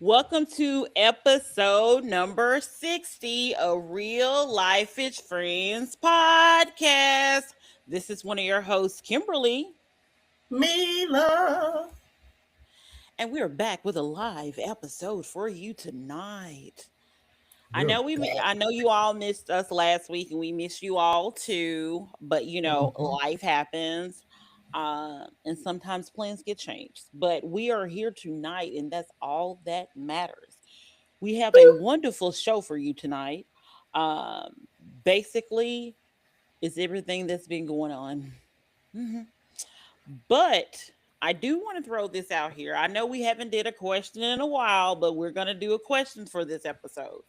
Welcome to episode number 60 of RealLifeish Friends podcast. This is one of your hosts, Kimberly, Mila. and we are back with a live episode for you tonight. I We're know back. I know you all missed us last week and we miss you all too, but Mhm. life happens. And sometimes plans get changed, but we are here tonight and that's all that matters. We have a wonderful show for you tonight. Um, Basically, it's everything that's been going on. Mhm. But I do want to throw this out here. I know we haven't did a question in a while, but we're going to do a question for this episode.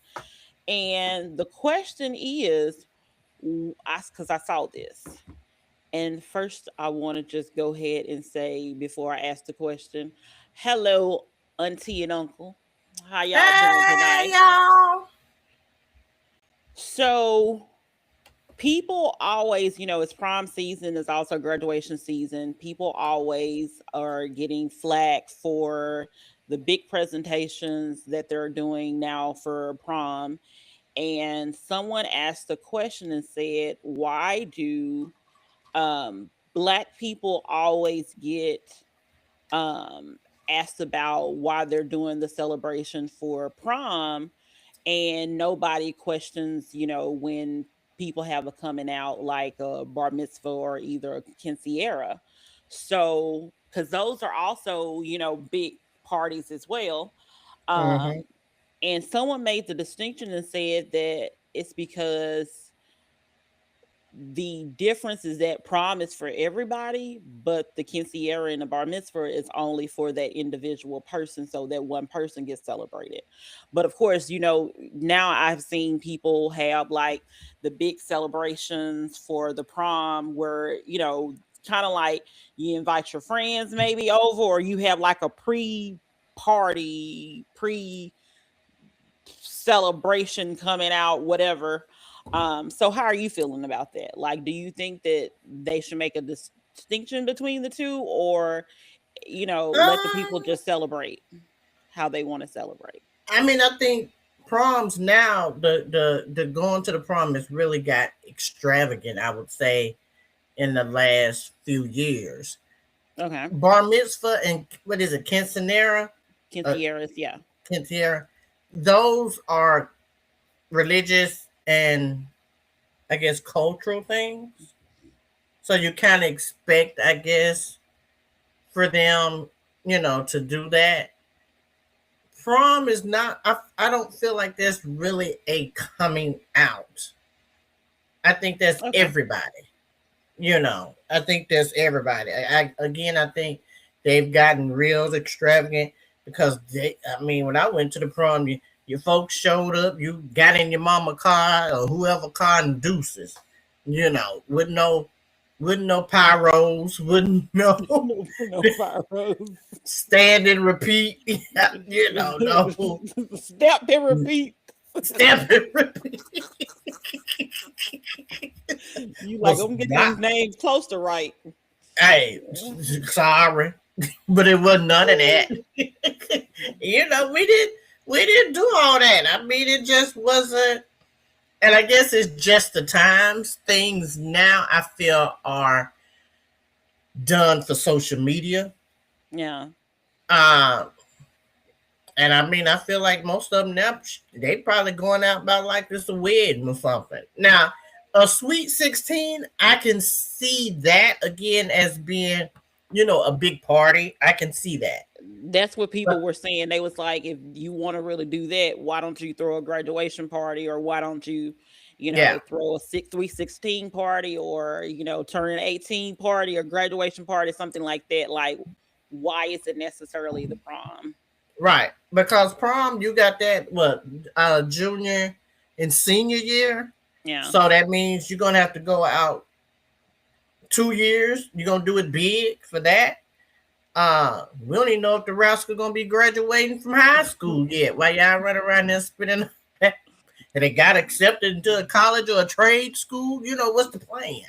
And the question is, because I saw this. And first, I want to just go ahead and say before I ask the question, hello, auntie and uncle. How y'all doing Hey, tonight? y'all. So people always, it's prom season, it's also graduation season. People always are getting flack for the big presentations that they're doing now for prom. And someone asked a question and said, why do black people always get um asked about why they're doing the celebration for prom and nobody questions, when people have a coming out like a bar mitzvah or either a quinceañera. So, because those are also, big parties as well. Mm-hmm. Um, and someone made the distinction and said that it's because the difference is that prom is for everybody, but the quinceañera and the bar mitzvah is only for that individual person, so that one person gets celebrated. But of course, now I've seen people have like the big celebrations for the prom where, kind of like you invite your friends maybe over, or you have like a pre celebration coming out, whatever. So how are you feeling about that? Like, do you think that they should make a distinction between the two, or let the people Um, just celebrate how they want to celebrate? I think proms now, the going to the prom has really got extravagant, I would say, in the last few years. Okay, Bar mitzvah and what is it, quinceanera? Uh, quinceañeras, yeah, quinceanera. Those are religious and I guess cultural things. So you kind of expect, I guess, for them, to do that. Prom is not, I don't feel like there's really a coming out. I think that's okay, everybody, I think that's everybody. I think they've gotten real extravagant because when I went to the prom, your folks showed up, you got in your mama car or whoever car and deuces, with no pyros, wouldn't no no pyros. stand and repeat. No Step and repeat. stand and repeat. You like, Was I'm getting not. these names close to right. Hey, sorry, but it wasn't none of that. We didn't do all that. It just wasn't. And I guess it's just the times. Things now I feel are done for social media. Yeah. Uh, and I feel like most of them now, they probably going out about like it's a wedding or something. Now, a sweet 16, I can see that again as being, a big party. I can see that. That's what people But were saying. They was like, if you want to really do that, why don't you throw a graduation party, or why don't you, yeah, throw a 316 party, or turn an 18 party or graduation party, something like that. Like, why is it necessarily the prom? right. Because prom, you got that, junior and senior year. Yeah. So that means you're going to have to go out 2 years. You're going to do it big for that. We don't even know if the rascal gonna be graduating from high school yet. Why y'all run around there spending and they got accepted into a college or a trade school? What's the plan?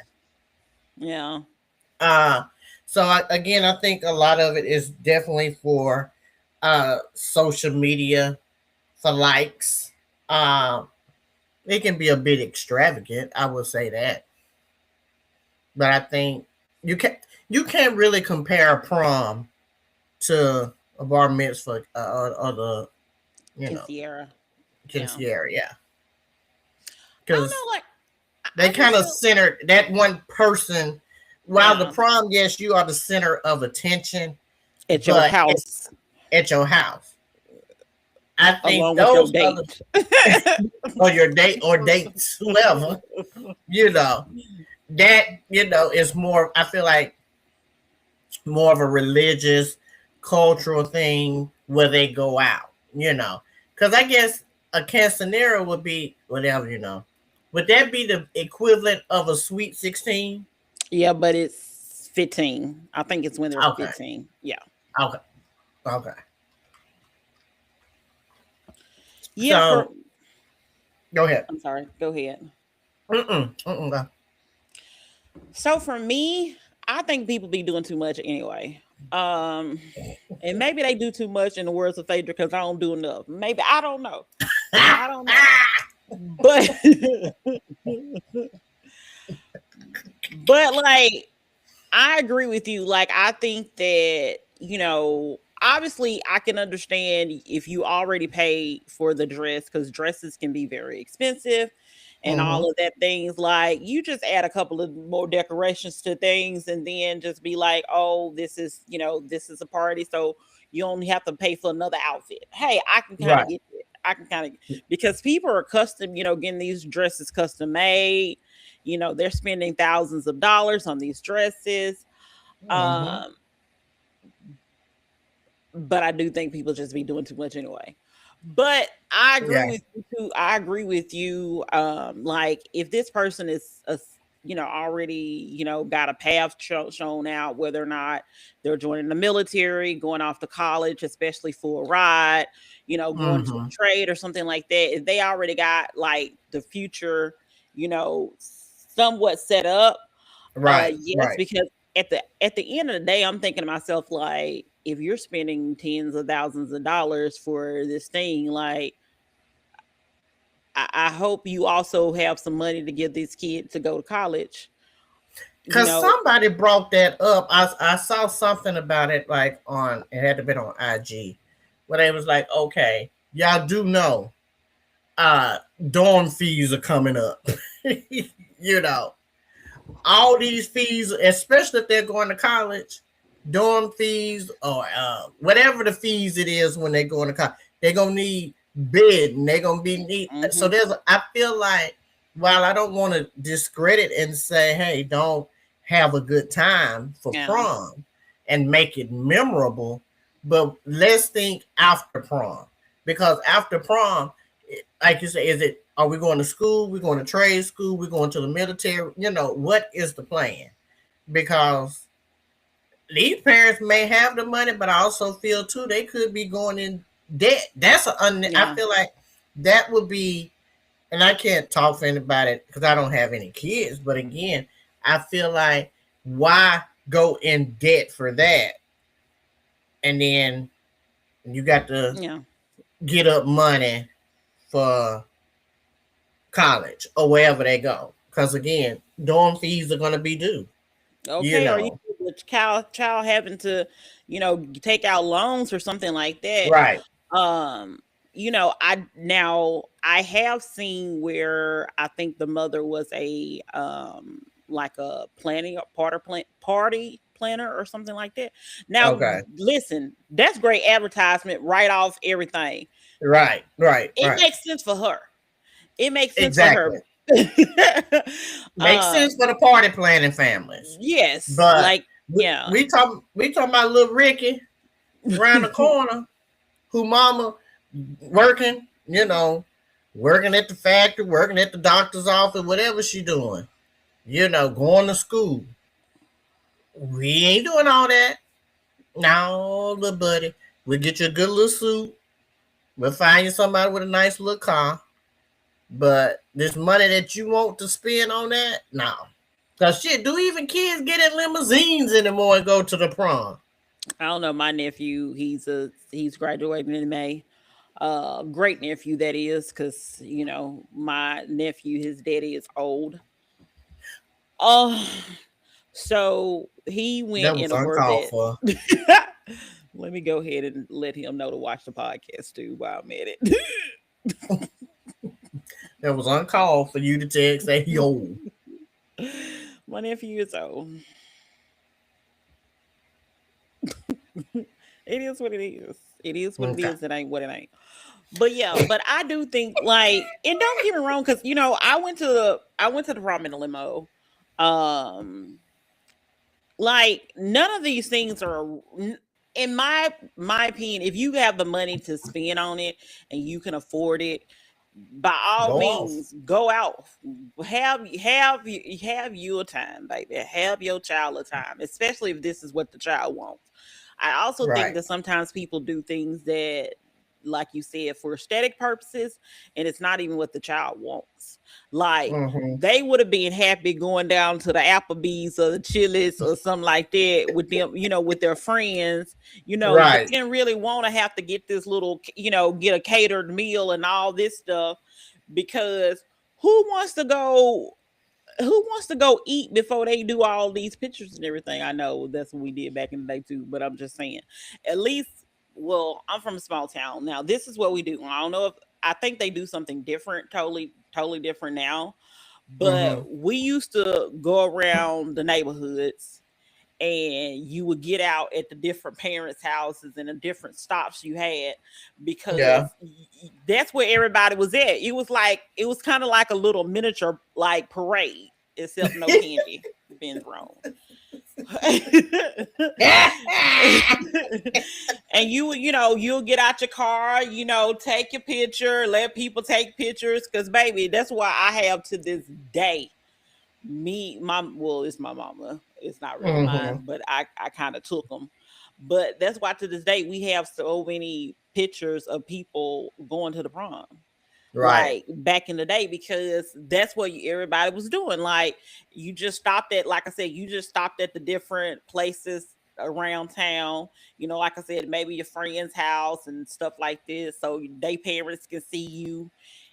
Yeah. Uh, so again, I think a lot of it is definitely for social media for likes. Um, it can be a bit extravagant, I would say that. But I think you can you can't really compare a prom to a bar mitzvah or the you know Kissiera. Yeah. quinceañera, yeah, I because don't know, like they I kind just of feel centered that one person. While the yeah. prom, yes, you are the center of attention, At your but it's house at your house. I think along with your those other date. or your date or dates, whoever, you know, that is more. I feel like more of a religious, cultural thing where they go out, because I guess a quinceanera would be whatever, Would that be the equivalent of a sweet 16? Yeah, but it's 15. I think it's when they're Okay, 15. Yeah. okay, okay. Yeah, for So go ahead. I'm sorry. Go ahead. Go. So for me, I think people be doing too much anyway. Um, and maybe they do too much in the words of Phaedra because I don't do enough. Maybe I don't know. I don't know. But but like I agree with you. Like I think that, obviously I can understand if you already paid for the dress because dresses can be very expensive and Mm-hmm. all of that things. Like you just add a couple of more decorations to things and then just be like, oh, this is a party. So you only have to pay for another outfit. Hey, I can kind of Right. get it. I can kind of because people are custom, getting these dresses custom made. They're spending thousands of dollars on these dresses. Mm-hmm. Um, but I do think people just be doing too much anyway. But I agree Yeah. with you too. I agree with you. Like if this person is already got a path shown out, whether or not they're joining the military, going off to college, especially for a ride, going to Mm-hmm. a trade or something like that. If they already got like the future, somewhat set up, Right. yes, Right. because at the end of the day, I'm thinking to myself, like, if you're spending tens of thousands of dollars for this thing, like, I hope you also have some money to give this kid to go to college. You Because know, somebody brought that up. I saw something about it, like on, it had to be on IG, where they was like, okay, y'all do know uh dorm fees are coming up. you know, all these fees, especially if they're going to college, dorm fees or whatever the fees it is when they're going to college, they're gonna need bed and they're gonna be need. So hmm I feel like, while I don't want to discredit and say, hey, don't have a good time for yeah, prom and make it memorable, but let's think after prom, because after prom, like you say, is it, are we going to school? We're going to trade school. We're going to the military. What is the plan? Because these parents may have the money, but I also feel too they could be going in debt. I yeah, feel like that would be, and I can't talk for anybody because I don't have any kids. But again, I feel like, why go in debt for that, and then you got to yeah. get up money for college or wherever they go. Because again, dorm fees are going to be due. You Okay, or you know, the child having to, take out loans or something like that. right? Um, I have seen where I think the mother was a like a planning party planner or something like that. Now, Okay, listen, that's great advertisement right off everything. right, right, It right. makes sense for her. It makes sense for her. Exactly. Makes um, sense for the party planning families, yes, but like yeah. we talking about little Ricky around the corner, who mama working, working at the factory, working at the doctor's office, whatever she doing, going to school. We ain't doing all that. No, little buddy. We'll get you a good little suit. We'll find you somebody with a nice little car. But this money that you want to spend on that, no. Cause shit, do even kids get in limousines anymore and go to the prom? I don't know. My nephew, he's graduating in May. Great nephew that is, because my nephew, his daddy is old. Oh, so he went That was in a uncalled Corvette. for. Let me go ahead and let him know to watch the podcast too while I'm at it. That was uncalled for you to text say yo. My nephew is old. It is what it is. It is what it Okay. is. It ain't what it ain't. But yeah, but I do think, like, and don't get me wrong, because I went to the prom in a limo. Um, like, none of these things are, in my opinion, if you have the money to spend on it and you can afford it, by all Go off. means, go out. Have your time, baby. Have your child a time, especially if this is what the child wants. I also think Right. that sometimes people do things that, like you said, for aesthetic purposes, and it's not even what the child wants. Like, Mm-hmm. they would have been happy going down to the Applebee's or the Chili's or something like that with them, with their friends. They Right. didn't really want to have to get this little, get a catered meal and all this stuff, because who wants to go eat before they do all these pictures and everything? I know that's what we did back in the day too, but I'm just saying, at least, well, I'm from a small town. Now, this is what we do. I don't know if I think they do something different, totally different now, but Mm-hmm. we used to go around the neighborhoods, and you would get out at the different parents' houses and the different stops you had, Yeah. because that's where everybody was at. It was kind of like a little miniature, like, parade, except no candy being thrown. And you'll get out your car, take your picture, let people take pictures, because baby, that's why I have to this day, well, it's my mama, it's not really Mm-hmm. mine, but I kind of took them. But that's why to this day we have so many pictures of people going to the prom, Right. like back in the day, because that's what everybody was doing. Like, you just stopped at, like I said, you just stopped at the different places around town, like I said, maybe your friend's house and stuff like this, so they parents can see you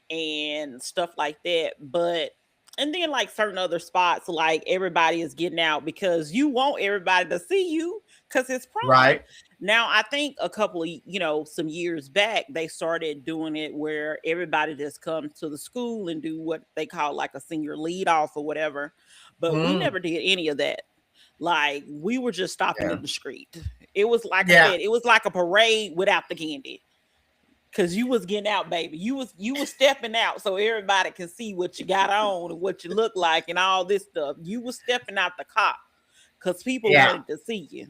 and stuff like that. But and then, like, certain other spots, like, everybody is getting out because you want everybody to see you, because it's prom. Right. Now, I think a couple of, some years back, they started doing it where everybody just comes to the school and do what they call like a senior lead off or whatever. But we Mm. never did any of that. Like, we were just stopping Yeah. in the street. It was, like I Yeah. said, it was like a parade without the candy. Cause you was getting out, baby. You was stepping out so everybody can see what you got on and what you look like and all this stuff. You was stepping out the car because people Yeah. wanted to see you.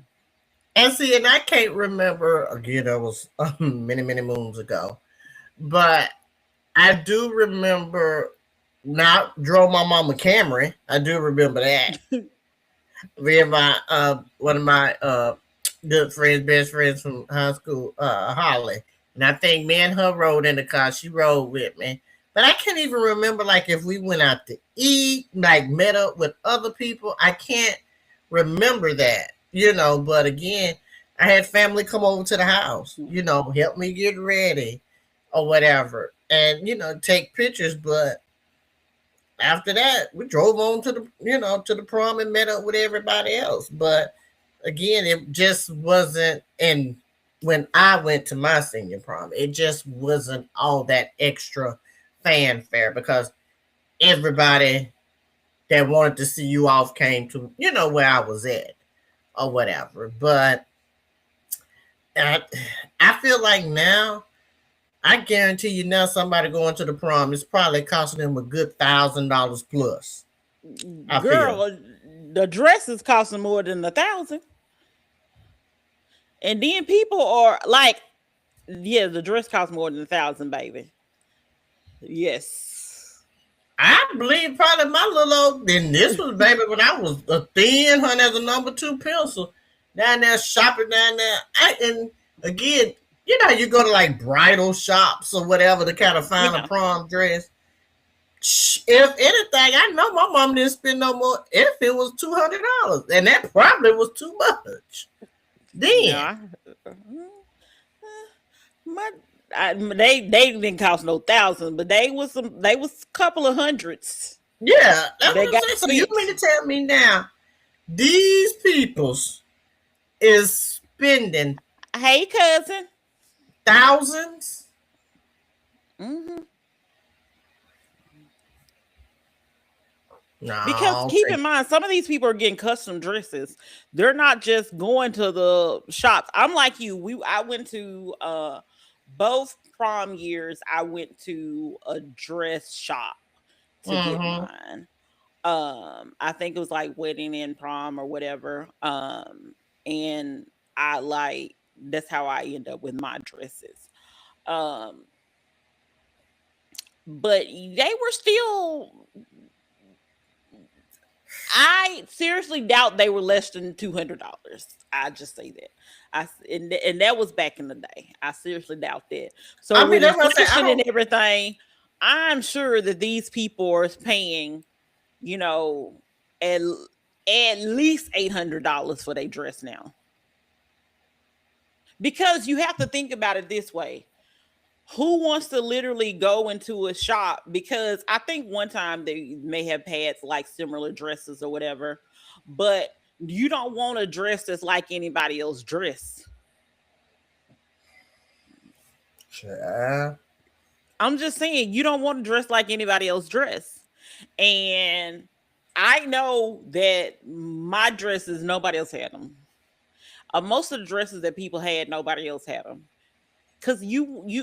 And see, and I can't remember again. That was many, many moons ago, but I do remember. Not drove my mama Camry. I do remember that. Me and my one of my good friends, best friends from high school, Holly. And I think me and her rode in the car. She rode with me. But I can't even remember like if we went out to eat, like met up with other people. I can't remember that, but again, I had family come over to the house, help me get ready or whatever. And, take pictures, but after that, we drove on to the prom and met up with everybody else. But again, it just wasn't. And when I went to my senior prom, it just wasn't all that extra fanfare because everybody that wanted to see you off came to where I was at or whatever. But I, I feel like now. I guarantee you now somebody going to the prom is probably costing them a good $1,000 plus. I feel. Girl, the dress is costing more than 1,000. And then people are like, yeah, the dress costs more than 1,000, baby. Yes. I believe probably my little old, and this was baby when I was a thin hun as a number two pencil down there shopping down there. And again, you go to like bridal shops or whatever to kind of find a Yeah. prom dress. If anything, I know my mom didn't spend no more if it was $200, and that probably was too much. No, Then, my they didn't cost no thousand, but they was a couple of hundreds yeah, that's that what I'm got saying. So you mean spent. to tell me now these peoples is spending Hey, cousin. thousands? Hmm. No, Because I'll keep in take. mind, some of these people are getting custom dresses. They're not just going to the shops. I'm like you. I went to both prom years. I went to a dress shop to get Mm-hmm. mine. I think it was like wedding and prom or whatever. And I like that's how I end up with my dresses. Um, but they were still I seriously doubt they were less than $200. I just say that. And that was back in the day. I seriously doubt that. So I mean, with that's what I say. I inflation and don't. everything, I'm sure that these people are paying, you know, at at least $800 for their dress now. Because you have to think about it this way: who wants to literally go into a shop? Because I think one time they may have had like similar dresses or whatever, but you don't want a dress that's like anybody else's dress. Child. I'm just saying, you don't want to dress like anybody else's dress. And I know that my dresses, nobody else had them. Most of the dresses that people had, nobody else had them. Because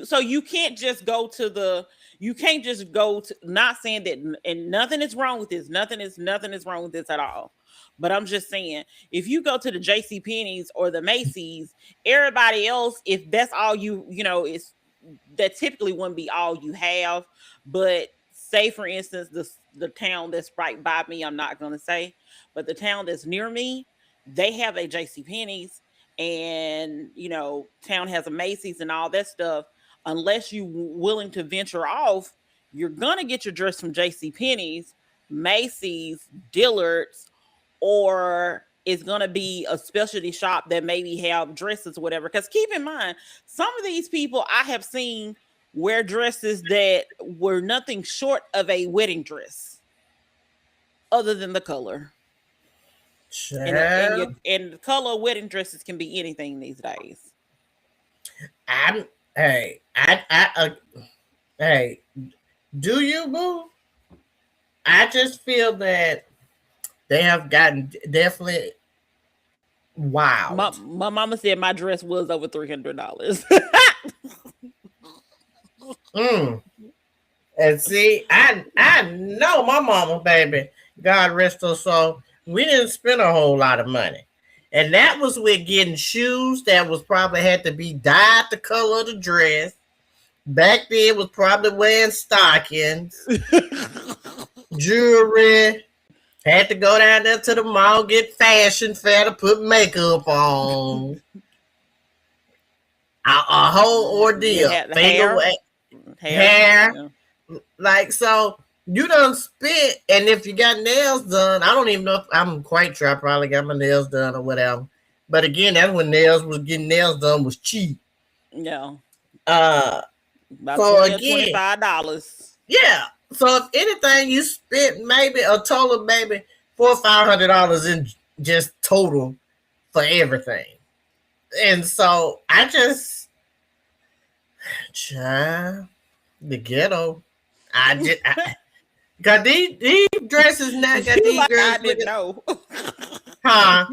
so you can't just go to the you can't just go to, not saying that, and nothing is wrong with this, nothing is wrong with this at all, but I'm just saying, if you go to the JC Penney's or the Macy's, everybody else, if that's all you know is that typically wouldn't be all you have. But say for instance, the town that's right by me, I'm not going to say, but the town that's near me, they have a JC Penney's, and town has a Macy's and all that stuff. Unless you willing to venture off, you're gonna get your dress from JC Penney's, Macy's, Dillard's, or it's gonna be a specialty shop that maybe have dresses or whatever. Because keep in mind, some of these people I have seen wear dresses that were nothing short of a wedding dress, other than the color. Child. And the color of wedding dresses can be anything these days. I'm. Hey, hey, do you boo? I just feel that they have gotten definitely My wild. my mama said my dress was over $300. Mm. And see, I know my mama, baby. God rest her soul. We didn't spend a whole lot of money. And that was with getting shoes that was probably had to be dyed the color of the dress. Back then was probably wearing stockings, jewelry. Had to go down there to the mall, get fashion fair to put makeup on. A whole You ordeal. had the Finger hair. hair. Yeah. Like, so you done spit, and if you got nails done, I don't even know if I'm quite sure I probably got my nails done or whatever. But again, that's when getting nails done was cheap. Yeah. Uh About so 20 or again, $25. yeah. So if anything, you spent maybe a total maybe $400 or $500 in just total for everything. And so I just, child, the ghetto. I just, got these dresses now. Got You these like I girls didn't looking, know. huh?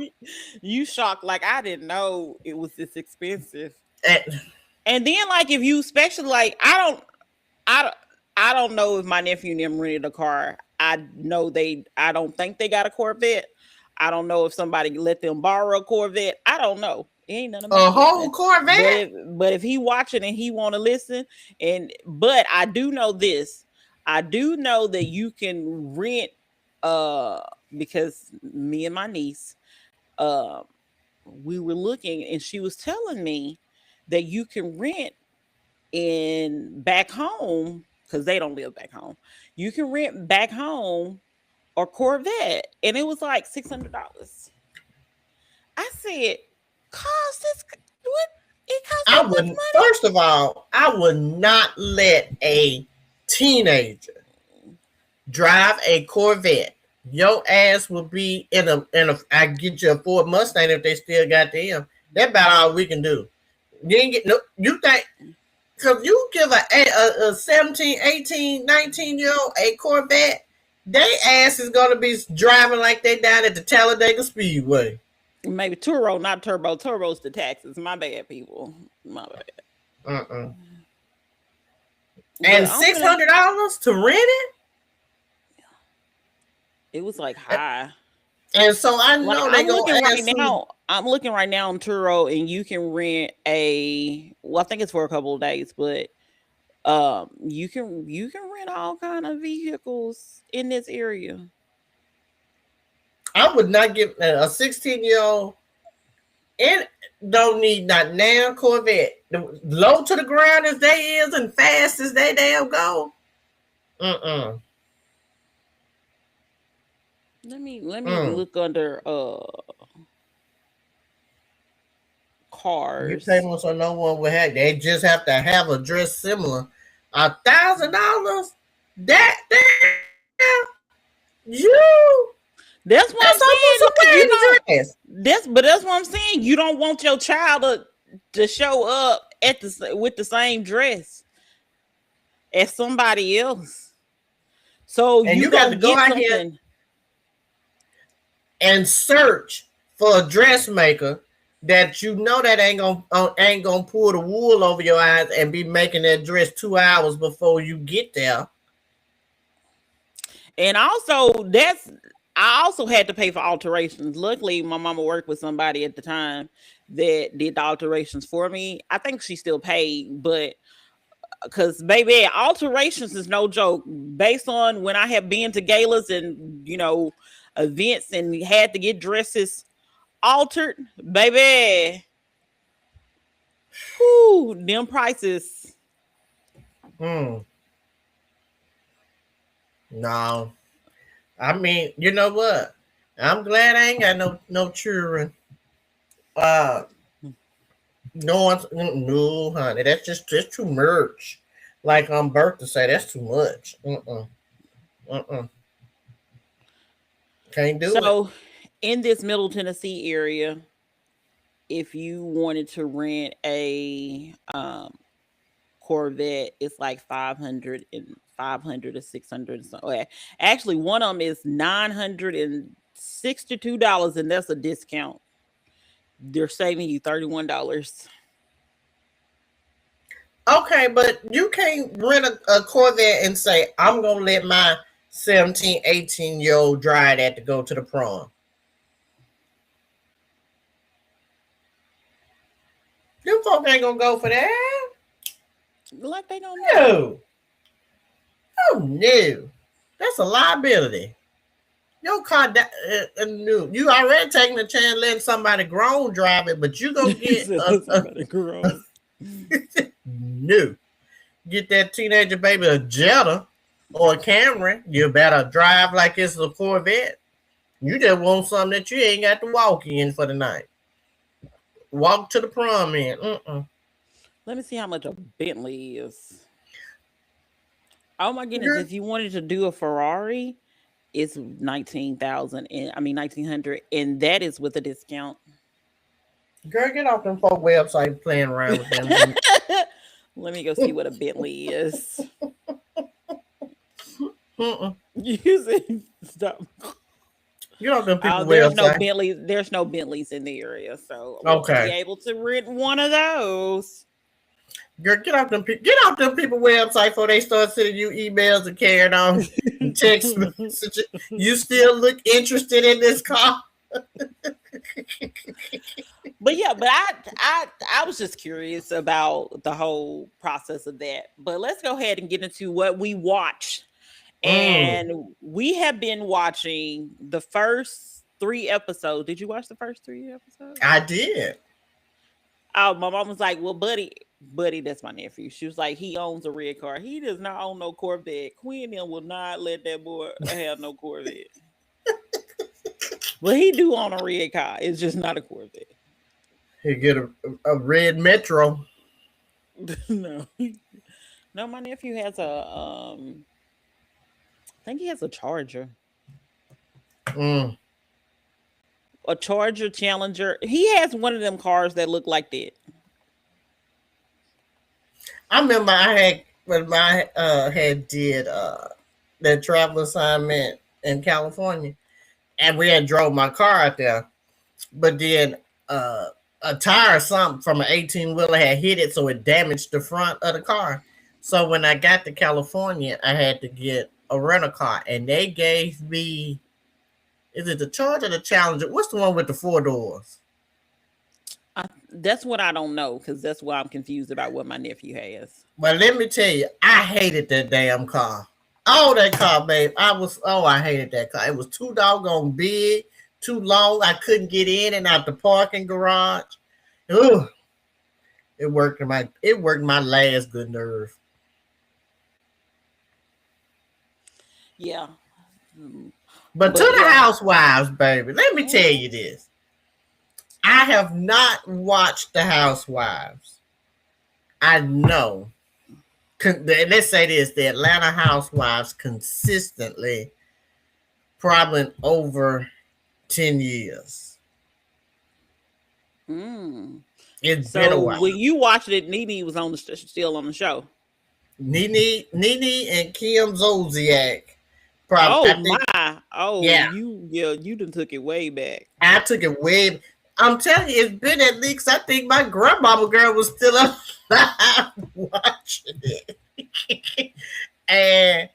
You shocked like I didn't know it was this expensive. And, And then like if you especially like I don't I don't know if my nephew and them rented a car. I don't think they got a Corvette. I don't know if somebody let them borrow a Corvette. I don't know. It ain't none of my a whole business. But Corvette. if he watching and he want to listen, but I do know this. I do know that you can rent uh because me and my niece uh we were looking and she was telling me that you can rent in back home because they don't live back home. You can rent back home or Corvette, and it was like $600. I said, costs this? What it costs I that much wouldn't. money? First of all, I would not let a teenager drive a Corvette. Your ass will be in a. I get you a Ford Mustang if they still got them. That's about all we can do. You ain't get no. You think because you give a 17, 18, 19 year old a Corvette, they ass is gonna be driving like they down at the Talladega Speedway. Maybe Turo, not Turbo. Turbo's the taxes. My bad, people. My bad. Uh-uh. But And I'm finna. $600 to rent it. It was like high. And so I Like know they I'm gonna looking right ask some. now. I'm looking right now on Turo, and you can rent a. Well, I think it's for a couple of days, but you can rent all kind of vehicles in this area. I would not give a 16-year-old and don't need not now Corvette. Low to the ground as they is and fast as they damn go. Mm-mm. Let me Mm. look under You cars. pay so no one will have. They just have to have a dress similar. $1,000. That you. That's what I'm That's almost saying. a Like you wedding don't. dress. That's what I'm saying. You don't want your child to show up at the with the same dress as somebody else. So And you you got go to go get out here something. and search for a dressmaker that you know that ain't gonna pull the wool over your eyes and be making that dress 2 hours before you get there. And also, I also had to pay for alterations. Luckily, my mama worked with somebody at the time that did the alterations for me. I think she still paid, but because baby, alterations is no joke. Based on when I have been to galas and events and had to get dresses altered, baby, whoo, them prices. Hmm. No, I mean, you know what? I'm glad I ain't got no children. Uh, no one's no, honey. That's too much. Like Bertha say, that's too much. Uh. Can't do it. So, in this Middle Tennessee area, if you wanted to rent a Corvette, it's like 500 to 600. So actually, one of them is $962, and that's a discount. They're saving you $31. Okay, but you can't rent a Corvette and say, I'm going to let my 17, 18-year-old drive that to go to the prom. Them folk ain't going to go for that. Like they don't know. No. Oh, no. That's a liability. Your car, no. You already taking the chance letting somebody grown drive it, but you going to get Somebody grown. no. Get that teenager baby a Jetta or a Camry, you better drive like it's a Corvette. You just want something that you ain't got to walk in for the night. Walk to the prom in. Let me see how much a Bentley is. Oh my goodness! Girl, If you wanted to do a Ferrari, it's 19,000, and I mean 1,900, and that is with a discount. girl, get off them folk websites playing around with them. Let me go see what a Bentley is. Mm-mm. Using stop. Get off them people There's no website. Bentleys. There's no Bentleys in the area, so I won't be Okay. able to rent one of those. Girl, get off them people website before they start sending you emails and carrying on and text messages. You still look interested in this car? But yeah, but I was just curious about the whole process of that. But let's go ahead and get into what we watched. Mm, And we have been watching the first 3 episodes. Did you watch the first 3 episodes? I did. Oh, my mom was like, "Well, buddy, that's my nephew." She was like, "He owns a red car. He does not own no Corvette. Quinn will not let that boy have no Corvette. Well, he do own a red car. It's just not a Corvette." You get a red Metro. No, no. My nephew has I think he has a Charger, Mm. a Charger Challenger. He has one of them cars that look like that. I remember I had when I had did that travel assignment in California, and we had drove my car out there, but then uh, a tire or something from an 18-wheeler had hit it, so it damaged the front of the car. So when I got to California, I had to get a rental car, and they gave me, is it the Charger or the Challenger? What's the one with the four doors? That's what I don't know because that's why I'm confused about what my nephew has. But let me tell you, I hated that damn car. Oh, that car, babe. I hated that car. It was too doggone big, too long. I couldn't get in and out the parking garage. Ugh, it worked my last good nerve. Yeah, mm, But to but the yeah. housewives, baby, let me tell Mhm. you this. I have not watched the housewives. I know. Let's say this: the Atlanta housewives consistently, probably over 10 years. Mm. It's been a So while. when you watched it, Nene was on the still on the show. Nene, and Kim Zolciak. Probably, Oh I think, my! Oh, yeah, you done took it way back. I took it way. I'm telling you, it's been at least. I think my grandmama girl was still alive watching it, and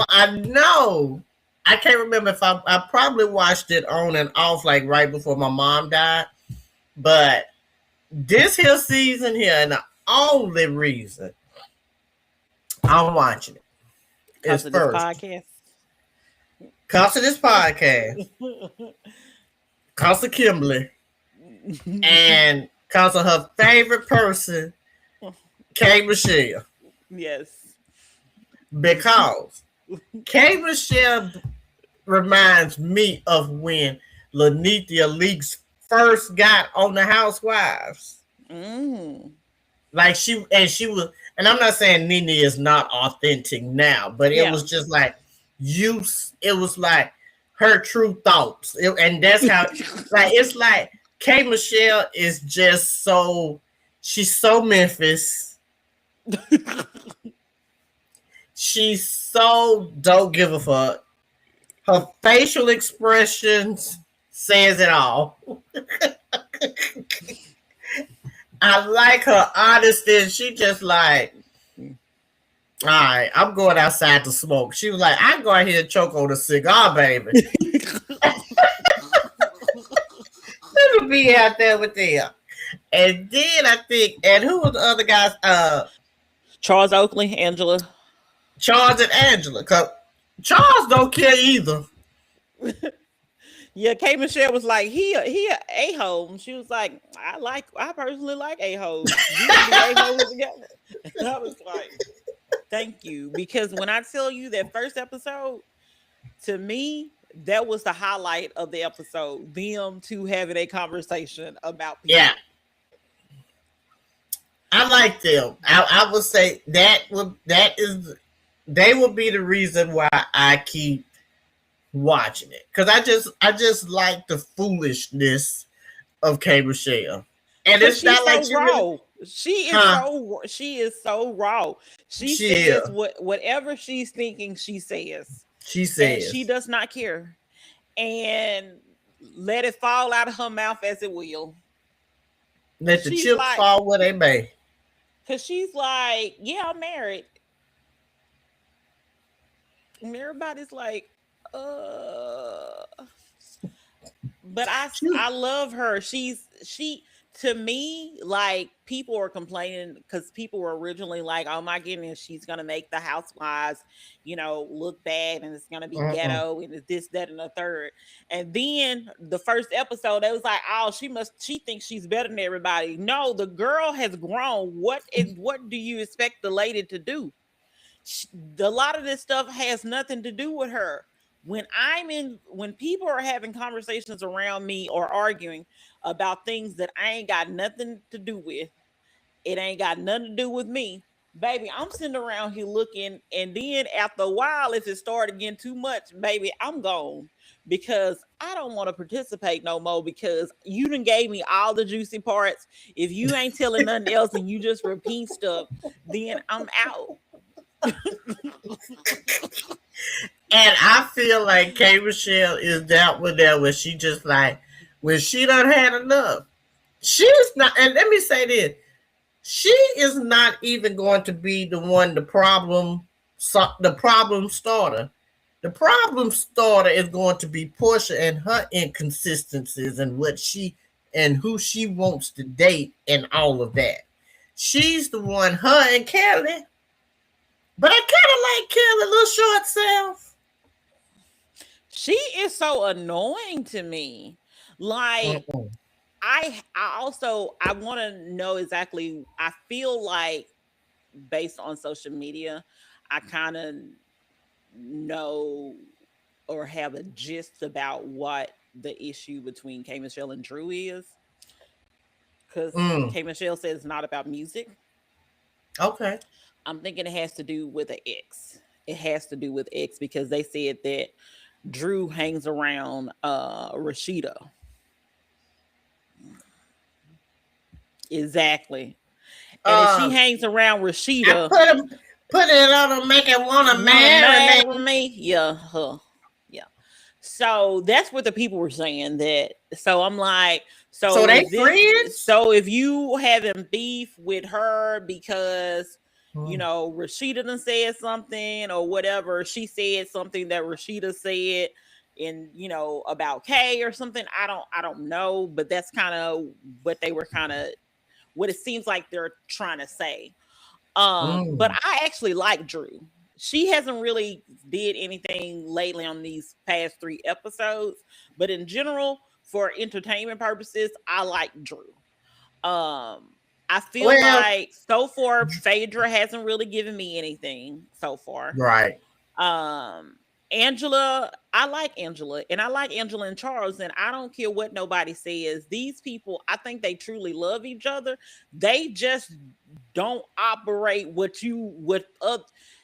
I know. I can't remember if I probably watched it on and off like right before my mom died, but this here season here, and the only reason I'm watching it is Cause of this first, podcast. cause of this podcast, cause of Kimberly, and cause of her favorite person, K Michelle. Yes. Because K Michelle reminds me of when Lanithia Leaks first got on the Housewives. Mm. Like she was, and I'm not saying Nene is not authentic now, but it Yeah. was just like you. It was like her true thoughts, and that's how. Like it's like K Michelle is just so. She's so Memphis. She's so don't give a fuck. Her facial expressions says it all. I like her honesty. She just like, all right, I'm going outside to smoke. She was like, I go out here and choke on a cigar, baby. Let me be out there with them. And then I think, and who was the other guys? Charles Oakley, Angela. Charles and Angela. Cause Charles don't care either. Yeah, K Michelle was like, he a hole. She was like, I personally like a holes. We can be a holes together. And I was like, thank you. Because when I tell you that first episode, to me, that was the highlight of the episode. Them two having a conversation about Yeah, people. I like them. I would say that is they will be the reason why I keep watching it because I just like the foolishness of K Michelle, and Cause it's she's not like so she really, raw. huh? She is so raw. She She says is. whatever she's thinking, she says. She And she says, does not care. And let it fall out of her mouth as it will. "Let the She's chips like, fall where they may." cause she's like, yeah, I'm married. And everybody's like, uh but She, I love her. She to me, like, people are complaining because people were originally like, oh my goodness, she's gonna make the housewives, look bad, and it's gonna be mm-mm. ghetto, and it's this, that, and the third. And then the first episode, it was like, oh, she thinks she's better than everybody. No, the girl has grown. What do you expect the lady to do? A lot of this stuff has nothing to do with her. When people are having conversations around me or arguing, about things that I ain't got nothing to do with. It ain't got nothing to do with me. Baby, I'm sitting around here looking, and then after a while, if it started getting too much, baby, I'm gone because I don't want to participate no more because you done gave me all the juicy parts. If you ain't telling nothing else and you just repeat stuff, then I'm out. And I feel like K Michelle is that one there where she just like when she done had enough. She's not, and let me say this: she is not even going to be the one the problem starter. The problem starter is going to be Portia and her inconsistencies and what she and who she wants to date and all of that. She's the one, her and Kelly. But I kind of like Kelly, little short self. She is so annoying to me. Like Mm-mm. I want to know exactly. I feel like based on social media, I kind of know or have a gist about what the issue between K Michelle and Drew is. Because Mm. K Michelle says it's not about music. Okay. I'm thinking it has to do with an ex. It has to do with X because they said that Drew hangs around Rashida. Exactly. And if she Um, hangs around I Rashida, put it on to make it want to wanna marry marry me. me? Yeah, huh. Yeah. So that's what the people were saying that. So I'm like, So so they is this friends? so if you having beef with her because Mm. Rashida done said something or whatever, she said something that Rashida said in, about Kay or something. I don't know, but that's kind of what they were kind of what it seems like they're trying to say. But Mm. I actually like Drew. She hasn't really did anything lately on these past 3 episodes, but in general, for entertainment purposes, I like Drew. Um, I feel Well, like so far Phaedra hasn't really given me anything so far. right. Um, Angela, I like Angela, and I like Angela and Charles, and I don't care what nobody says. These people, I think they truly love each other. They just don't operate what Yeah.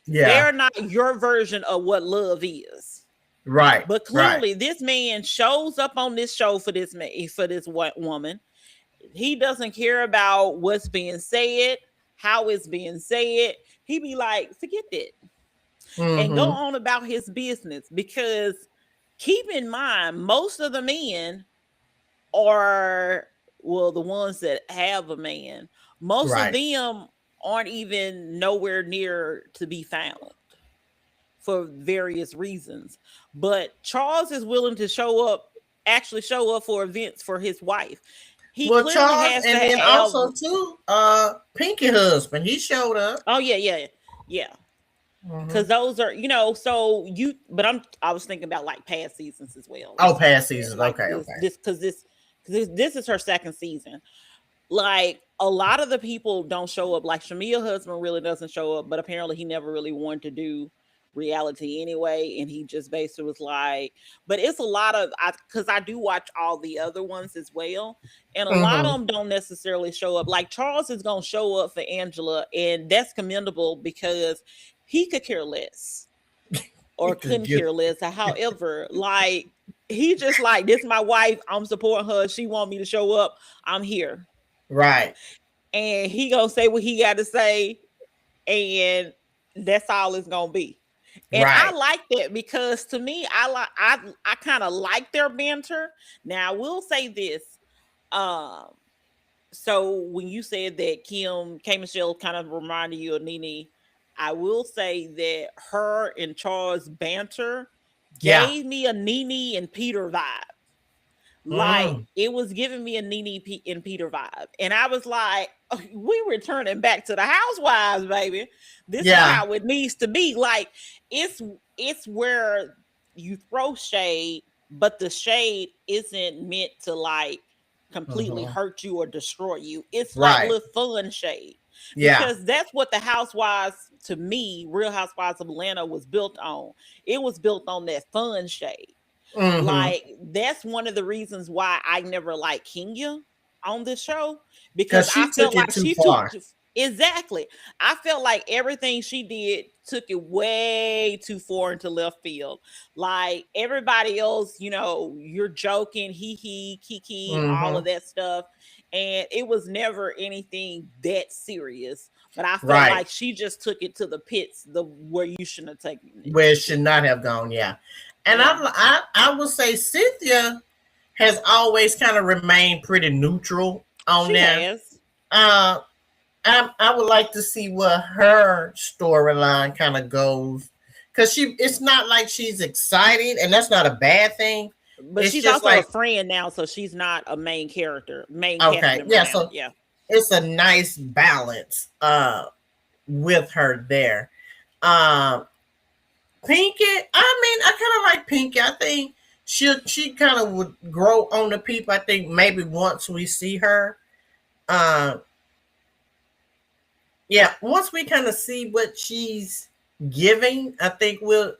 they're not your version of what love is. Right. But Right. clearly, this man shows up on this show for this man, for this white woman. He doesn't care about what's being said, how it's being said. He be like, forget that and go Mm-hmm. on about his business because keep in mind most of the men are well the ones that have a man most of Right. them aren't even nowhere near to be found for various reasons, but Charles is willing to actually show up for events for his wife. He Well, clearly Charles, has to and then have. also too, Pinky husband, he showed up. Oh yeah, yeah. Mm-hmm. Because those are, so but I was thinking about like past seasons as well. Oh, Let's be past fair. seasons. Like Okay. this, Okay. this, because this is her second season. Like a lot of the people don't show up. Like Shamia's husband really doesn't show up, but apparently he never really wanted to do reality anyway, and he just basically was like. But it's a lot of because I do watch all the other ones as well, and a lot of Mm-hmm. them don't necessarily show up. Like Charles is gonna show up for Angela, and that's commendable because he could care less or couldn't care less. However, like he just like this, my wife. I'm supporting her. She want me to show up. I'm here, Right. and he gonna say what he got to say, and that's all it's gonna be. And I Right. like that because to me, I kind of like their banter. Now I will say this. Um, so when you said that K Michelle kind of reminded you of Nene, I will say that her and Charles banter Yeah. gave me a Nene and Peter vibe. Like Mm. it was giving me a and Peter vibe, and I was like, oh, "We returning back to the housewives, baby. This is Yeah. how it needs to be. Like it's it's where you throw shade, but the shade isn't meant to like completely Mm-hmm. hurt you or destroy you. It's like Right. little fun shade Yeah. because that's what the housewives to me, Real Housewives of Atlanta was built on. It was built on that fun shade. Mm-hmm. Like that's one of the reasons why I never liked Kenya on this show, because Because I she took felt it like too she took far. exactly. I felt like everything she did took it way too far into left field. Like everybody else, you're joking, hee kiki, all Mm-hmm. of that stuff, and it was never anything that serious. But I felt Right. like she just took it to the pits, the where you shouldn't have taken it. Where it should not have gone, yeah. And Yeah, I would say Cynthia has always kind of remained pretty neutral on she there. has. Uh, I would like to see what her storyline kind of goes, because it's not like she's exciting, and that's not a bad thing. But It's she's just also a like, friend now, so she's not a main character, main cast okay, member yeah, now. so Yeah. it's a nice balance with her there. Um, Pinky, I mean, I kind of like Pinky. I think she kind of would grow on the people. I think maybe once we see her, uh, yeah, once we kind of see what she's giving, I think we'll,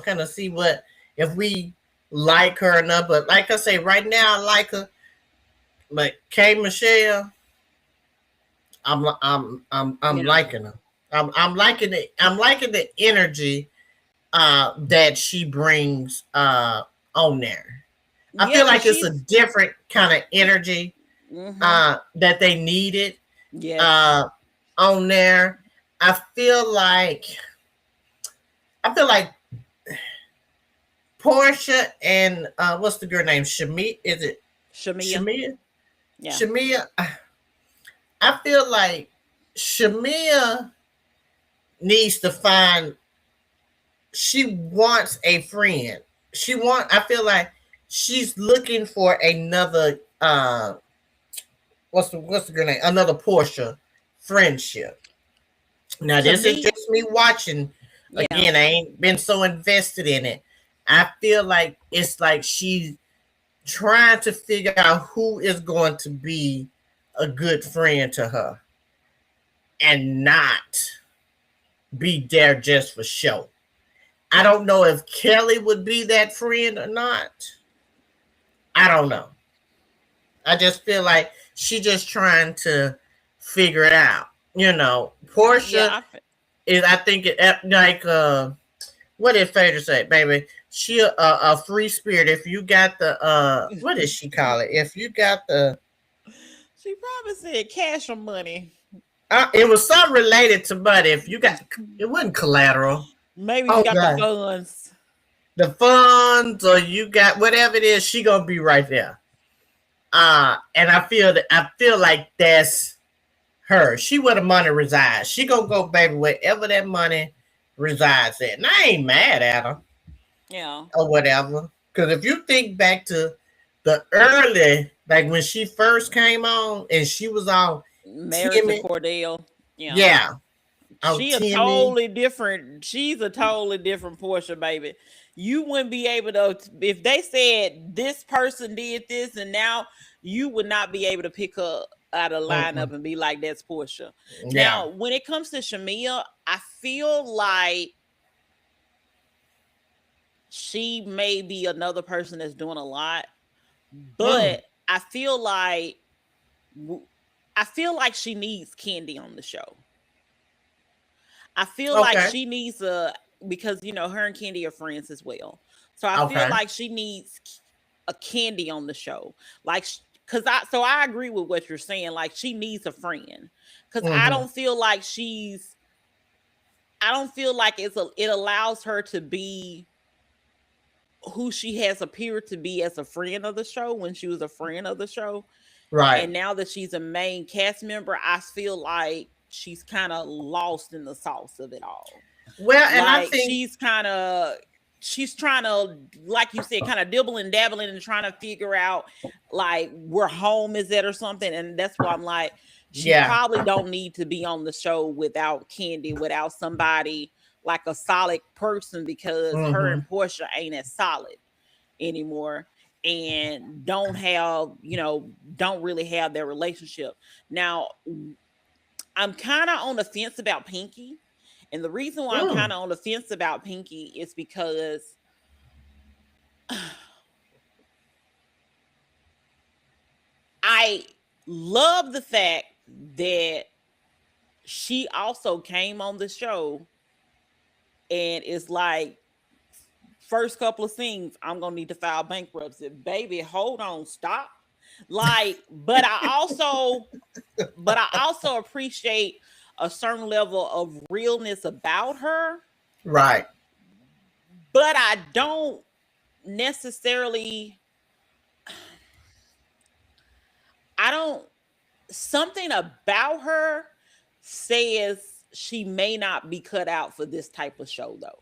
kind of see what, if we like her enough. But like I say, right now I like her. But K Michelle, I'm Yeah. liking her. I'm liking it. I'm liking the energy that she brings on there. I Yeah, feel cuz like it's a she's different kind of energy mhm. that they needed Yes. uh, on there. I feel like I feel like Portia and what's the girl name? Shami? Is it Shamia. Shamia? Yeah. Shamia. I feel like Shamia needs to find. She wants a friend. I feel like she's looking for another. What's the girl name? Another Portia friendship. Now To this is me, just me watching. yeah. Again, I ain't been so invested in it. I feel like it's like she's trying to figure out who is going to be a good friend to her and not be there just for show. I don't know if Kelly would be that friend or not. I don't know. I just feel like she just trying to figure it out. Yeah, Portia is, I think, like what did Phaedra say, baby? She a free spirit. If you got the what did she call it? If you got the she probably said cash or money. it was something related to money. If you got, it wasn't collateral. Maybe you Oh got the god, funds. the funds, or you got whatever it is, she gonna be right there. And I feel like that's her. She where the money resides. She gonna go, baby, wherever that money resides at. And I ain't mad at her Yeah. or whatever. Because if you think back to the early, like when she first came on and she was all Married to timid, Cordell. Yeah. yeah, all timid. She's a totally different Portia, baby. You wouldn't be able to, if they said this person did this and now, you would not be able to pick her out of Mm-mm. lineup and be like, that's Portia. Yeah. Now, when it comes to Shamia, I feel like she may be another person that's doing a lot, Mm. but I feel like she needs Candy on the show. I feel like Okay. she needs because her and Candy are friends as well. So I feel Okay. like she needs a Candy on the show. Like I agree with what you're saying. Like she needs a friend. Cuz Mm-hmm. I don't feel like it allows her to be who she has appeared to be as a friend of the show when she was a friend of the show. Right. And now that she's a main cast member, I feel like she's kind of lost in the sauce of it all. Well, and I Like think, she's trying to, like you said, kind of dibbling dabbling and trying to figure out like where home is at or something. And that's why I'm like, she yeah. probably don't need to be on the show without Candy, without somebody like a solid person, because her Mm-hmm. and Portia ain't as solid anymore and don't really have their relationship. Now, I'm kind of on the fence about Pinky. And the reason why I'm Mm. kind of on the fence about Pinky is because I love the fact that she also came on the show and it's like first couple of scenes, I'm gonna need to file bankruptcy. Baby, hold on, stop. Like, but I also appreciate a certain level of realness about her, Right. but I don't necessarily I don't something about her says she may not be cut out for this type of show though.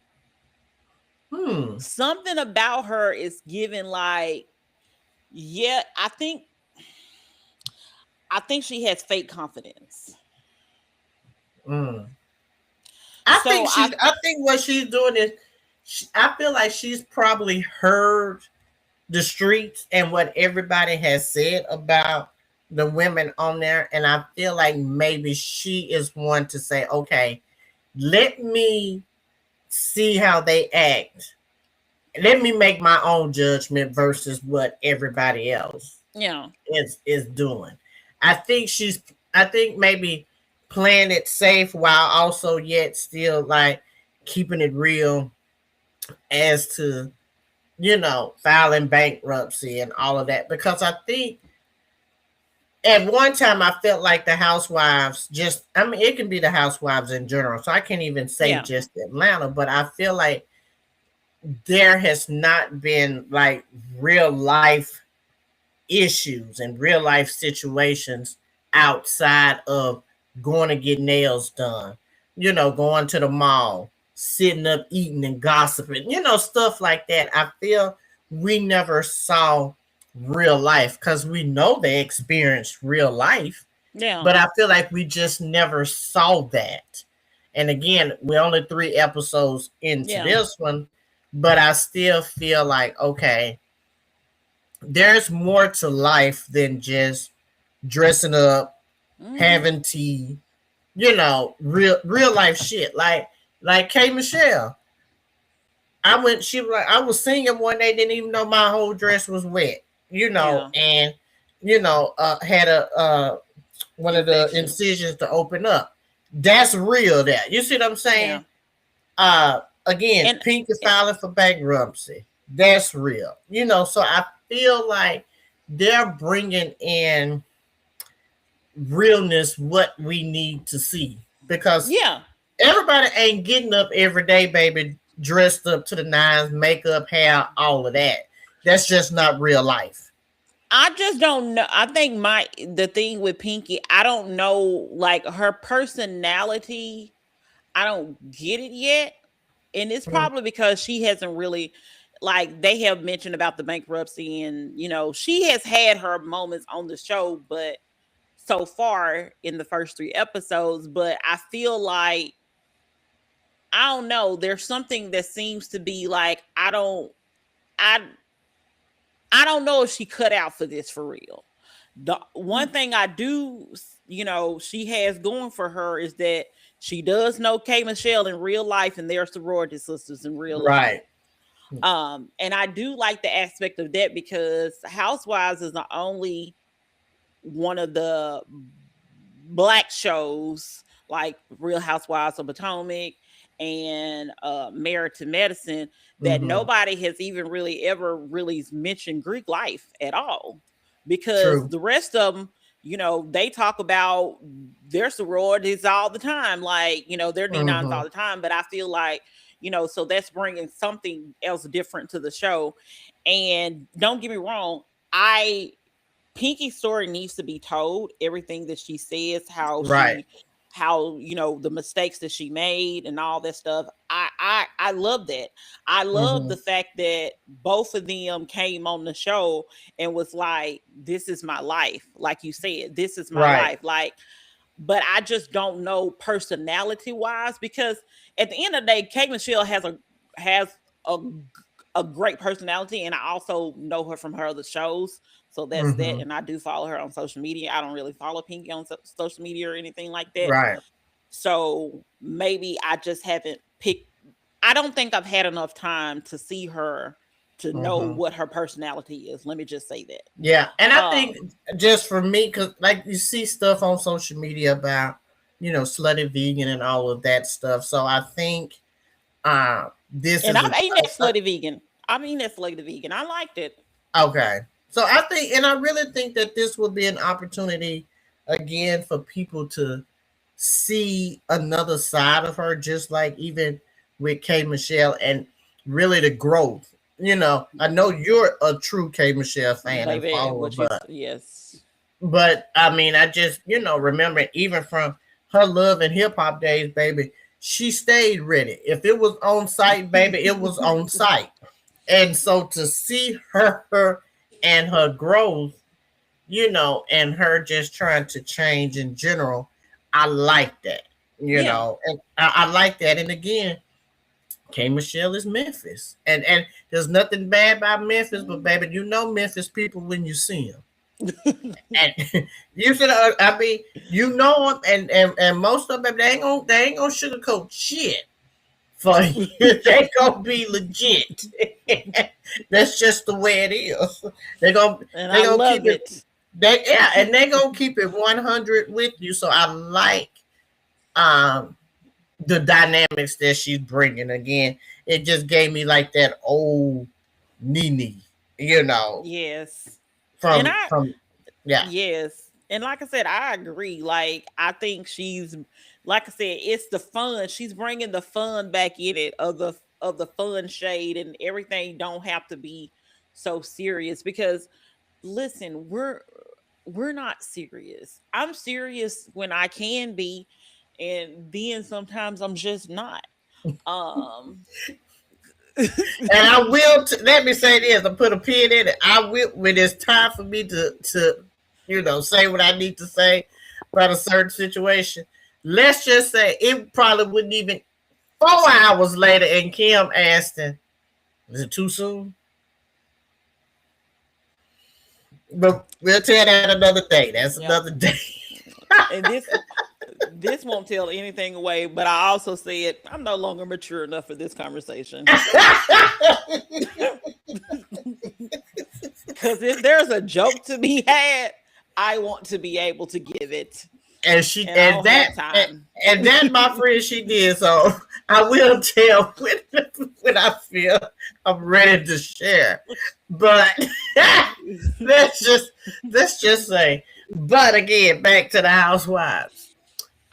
Hmm. Something about her is giving like, yeah, I think she has fake confidence. Hmm. So I I think what she's doing is, I feel like she's probably heard the streets and what everybody has said about the women on there, and I feel like maybe she is one to say, okay, let me see how they act. Let me make my own judgment versus what everybody else yeah. is doing. I think she's I think maybe playing it safe while also yet still like keeping it real as to, filing bankruptcy and all of that. Because I think at one time I felt like the housewives just, I mean, it can be the housewives in general. So I can't even say Yeah. just Atlanta, but I feel like there has not been like real life issues and real life situations outside of going to get nails done, going to the mall, sitting up eating and gossiping, stuff like that. I feel we never saw real life because we know they experienced real life, Yeah. but I feel like we just never saw that. And again, we're only 3 episodes into Yeah. this one, but I still feel like, okay, there's more to life than just dressing up, Hmm. having tea, real life shit. Like K Michelle. She was like, I was singing one day, didn't even know my whole dress was wet, Yeah. and had a one of the Infection. incisions to open up. That's real there. You see what I'm saying? Yeah. Again, And, Pink is and filing for bankruptcy. That's real. So I feel like they're bringing in realness, what we need to see. Because yeah, everybody ain't getting up every day, baby, dressed up to the nines, makeup, hair, all of that. That's just not real life. I just don't know. I think the thing with Pinky, I don't know like her personality. I don't get it yet. And it's Mm, probably because she hasn't really like they have mentioned about the bankruptcy and she has had her moments on the show, but so far in the first 3 episodes, but I feel like I don't know, there's something that seems to be like I I don't know if she cut out for this for real. The one thing I do, she has going for her is that she does know K Michelle in real life and they're sorority sisters in real life. right. And I do like the aspect of that because Housewives is the only one of the black shows like Real Housewives of Potomac and Married to Medicine that Mm-hmm. nobody has even really ever really mentioned Greek life at all. Because True. the rest of them, they talk about their sororities all the time, like, their D9s Mm-hmm. all the time. But I feel like, so that's bringing something else different to the show. And don't get me wrong, I Pinky's story needs to be told. Everything that she says, Right. how the mistakes that she made and all that stuff. I love that. I love Mm-hmm. the fact that both of them came on the show and was like, "This is my life." Like you said, this is my Right. life. Like, but I just don't know personality wise because at the end of the day, Kate Michelle has a a great personality, and I also know her from her other shows. So that's that. Mm-hmm. And I do follow her on social media. I don't really follow Pinky on social media or anything like that. Right. So maybe I just haven't picked. I don't think I've had enough time to see her to know what her personality is. Let me just say that. Yeah, and I think just for me, because like you see stuff on social media about slutty vegan and all of that stuff. So I think this And is I'm eating that slutty vegan. I'm eating that slutty vegan. I liked it. okay. So I think, and I really think that this will be an opportunity again for people to see another side of her, just like even with K Michelle and really the growth. I know you're a true K Michelle fan and Baby, follower, what you, but yes. I mean, I just remember even from her Love and Hip Hop days, baby, she stayed ready. If it was on site, baby, it was on site. And so to see her and her growth, and her just trying to change in general, I like that, Yeah. and I like that. And again, K Michelle is Memphis, and there's nothing bad about Memphis, but baby, Memphis people when you see them, and you should. I mean, them, and most of them they ain't gonna sugarcoat shit for you. They gonna be legit. That's just the way it is. They gonna And they I gonna keep love it. it. And they gonna keep it 100 with you. So I like um the dynamics that she's bringing. Again, it just gave me like that old Nene, Yes. And from yeah. yes. And like I said, I agree. Like, I think she's, like I said, it's the fun. She's bringing the fun back in it, of the fun shade, and everything don't have to be so serious, because listen, we're not serious. I'm serious when I can be, and then sometimes I'm just not. Um And I will let me say this. I put a pin in it. I will when it's time for me to say what I need to say about a certain situation. Let's just say it probably wouldn't even 4 hours later, and Kim asked him, "Is it too soon?" But we'll tell that another day. That's yeah. another day. And this won't tell anything away, but I also said I'm no longer mature enough for this conversation. Because if there's a joke to be had, I want to be able to give it. And she and I don't have time. And that, my friend, she did. So I will tell when I feel I'm ready to share. But let's just say. But again, back to the housewives.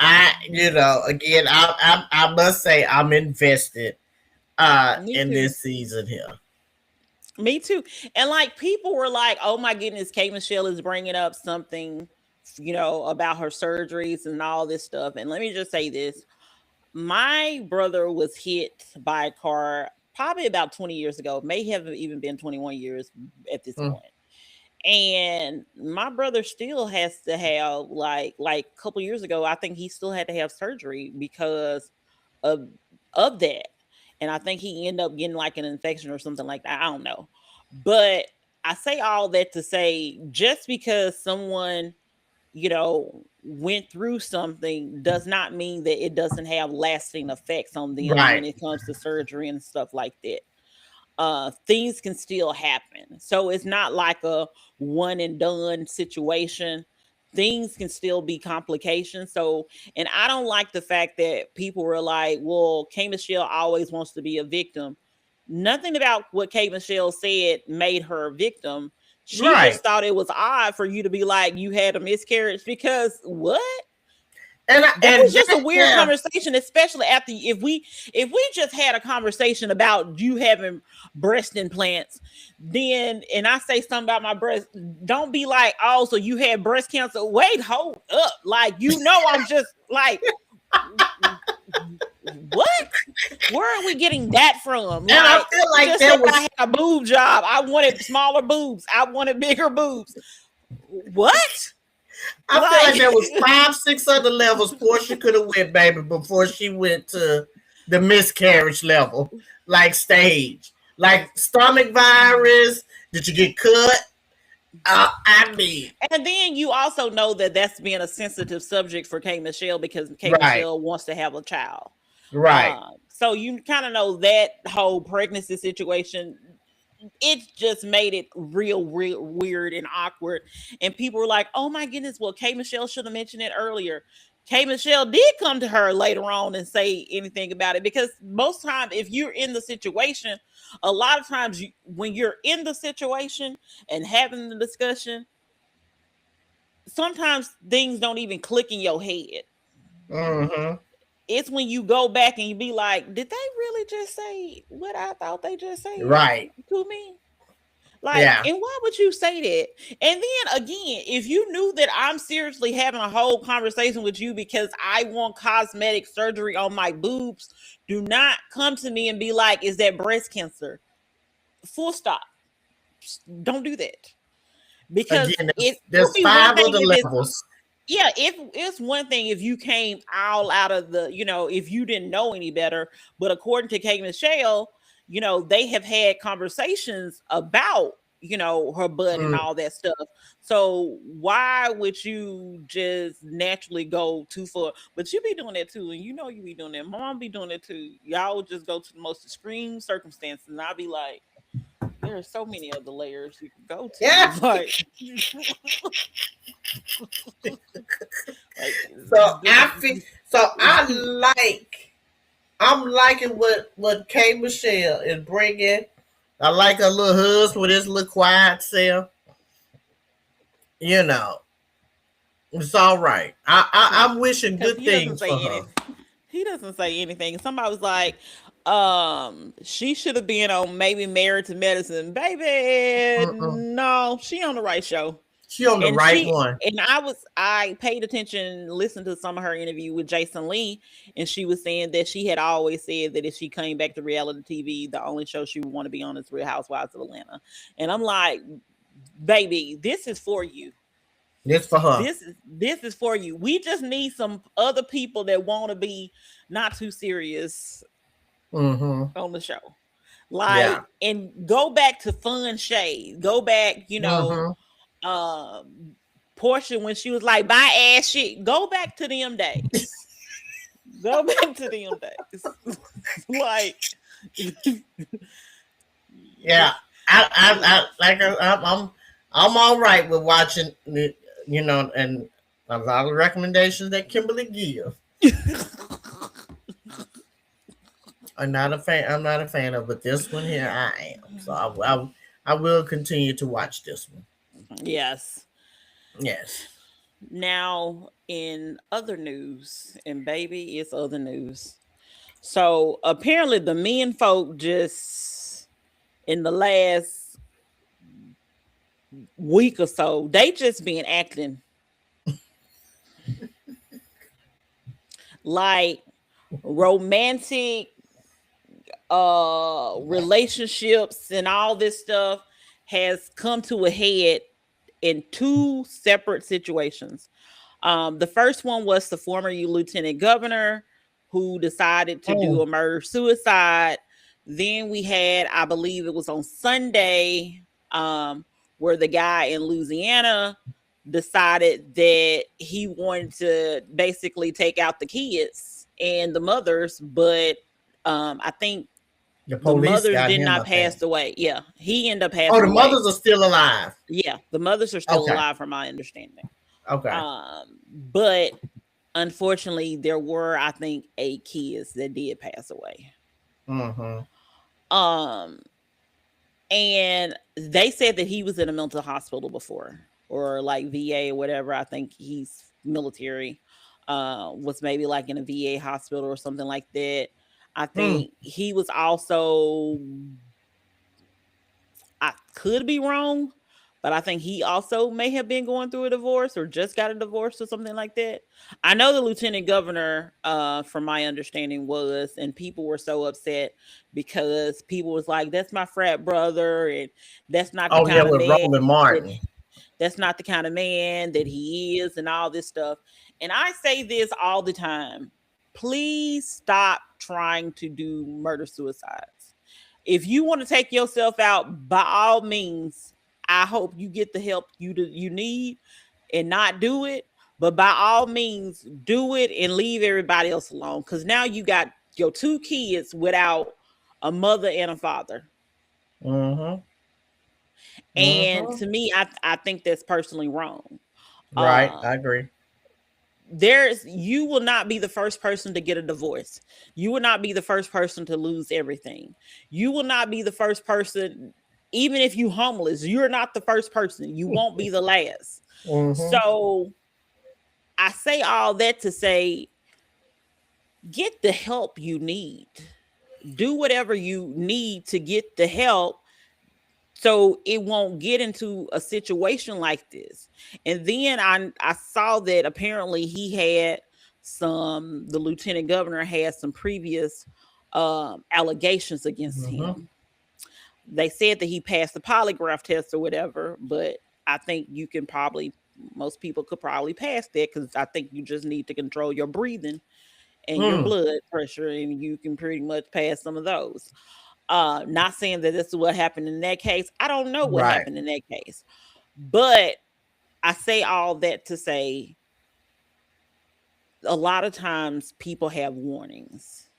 I must say I'm invested in this season here. Me too. And like, people were like, "Oh my goodness, K Michelle is bringing up something, about her surgeries and all this stuff." And let me just say this: my brother was hit by a car probably about 20 years ago. May have even been 21 years at this point. And my brother still has to have like a couple years ago, I think he still had to have surgery because of that. And I think he ended up getting like an infection or something like that. I don't know. But I say all that to say, just because someone, went through something does not mean that it doesn't have lasting effects on them when it comes to surgery and stuff like that. Things can still happen. So it's not like a one and done situation. Things can still be complications. So, and I don't like the fact that people were like, "Well, K Michelle always wants to be a victim." Nothing about what K Michelle said made her a victim. She just thought it was odd for you to be like, "You had a miscarriage," because what? That was just a weird conversation, especially after if we just had a conversation about you having breast implants, then and I say something about my breast, don't be like, "Oh, so you had breast cancer." Wait, hold up. Like, I'm just like, what? Where are we getting that from? And I feel like that was, I had a boob job. I wanted smaller boobs. I wanted bigger boobs. What? I feel like there was 5-6 other levels Portia could have went, baby, before she went to the miscarriage level, like stage, like stomach virus. Did you get cut? I mean, and then you also know that that's being a sensitive subject for K Michelle, because K Michelle wants to have a child, right? So you kind of know that whole pregnancy situation. it just made it real weird and awkward. And people were like, oh my goodness, well, K Michelle should have mentioned it earlier. K Michelle did come to her later on and say anything about it, because most time if you're in the situation, a lot of times when you're in the situation and having the discussion, sometimes things don't even click in your head. Mm-hmm. It's when you go back and you be like, did they really just say what I thought they just said Right. to me? Like, Yeah. and why would you say that? And then again, if you knew that I'm seriously having a whole conversation with you because I want cosmetic surgery on my boobs, do not come to me and be like, is that breast cancer? Full stop. Don't do that. Because Again, it would there's be one 5 thing other if it's, levels. yeah, if it's one thing if you came all out of the, if you didn't know any better. But according to Kate Michelle, they have had conversations about, her butt and Mm. all that stuff. So why would you just naturally go too far? But you be doing that too, and you be doing that. My mom be doing that too. Y'all would just go to the most extreme circumstances, and I'll be like, there are so many other layers you can go to. Yeah. Like, like So I feel. So I'm liking what K Michelle is bringing. I like her little husband with his little quiet self. You know, it's all right. I'm wishing because good he doesn't things for say her. anything. He doesn't say anything. Somebody was like, she should have been on maybe Married to Medicine. Baby, Mm-mm. no, she on the right show. She on the And right one. I paid attention, listened to some of her interview with Jason Lee, and she was saying that she had always said that if she came back to reality TV, the only show she would want to be on is Real Housewives of Atlanta. And I'm like, baby, this is for you. This for her. This is for you. We just need some other people that want to be not too serious Mm-hmm. on the show. Like, Yeah. and go back to fun shade. Go back, Mm-hmm. um Portia when she was like, buy ass shit. Go back to them days. Go back to them days. Like, Yeah. I like I'm all right with watching it, and a lot of recommendations that Kimberly gives. I'm not a fan of, but this one here I am. So I will continue to watch this one. yes. Yes. Now, in other news, and baby, it's other news. So apparently, the men folk just in the last week or so, they just been acting like romantic relationships and all this stuff has come to a head in two separate situations. The first one was the former lieutenant governor who decided to do Oh, a murder suicide. Then we had, I believe it was on Sunday, where the guy in Louisiana decided that he wanted to basically take out the kids and the mothers, but I think the the police mothers got did him, I not think. pass away. Yeah, he ended up Oh, passing the away. mothers are still alive. Yeah, the mothers are still Okay. alive, from my understanding. Okay. But unfortunately, there were, I think, 8 kids that did pass away. Mm-hmm. Um, and they said that he was in a mental hospital before, or like VA or whatever. I think he's military. Was maybe like in a VA hospital or something like that. I Hmm. think he was also, I could be wrong, but I think he also may have been going through a divorce or just got a divorce or something like that. I know the lieutenant governor, from my understanding, was, and people were so upset because people was like, "That's my frat brother," and that's not the Oh yeah, kind of with man Roland that Martin. that's not the kind of man that he is, and all this stuff. And I say this all the time: please stop trying to do murder suicides. If you want to take yourself out, by all means, I hope you get the help you need and not do it. But by all means, do it and leave everybody else alone. Because now you got your 2 kids without a mother and a father. Mm-hmm. And Mm-hmm. to me, I think that's personally wrong. Right. Uh I agree. you will not be the first person to get a divorce. You will not be the first person to lose everything. You will not be the first person, even if you homeless, you're not the first person. You won't be the last. Mm-hmm. So I say all that to say, get the help you need. Do whatever you need to get the help so it won't get into a situation like this. And then I saw that apparently the lieutenant governor had some previous allegations against Mm-hmm. him. They said that he passed the polygraph test or whatever, but I think you can probably most people could probably pass that, because I think you just need to control your breathing and your Mm. blood pressure, and you can pretty much pass some of those. Not saying that this is what happened in that case. I don't know what Right. happened in that case. But I say all that to say a lot of times people have warnings.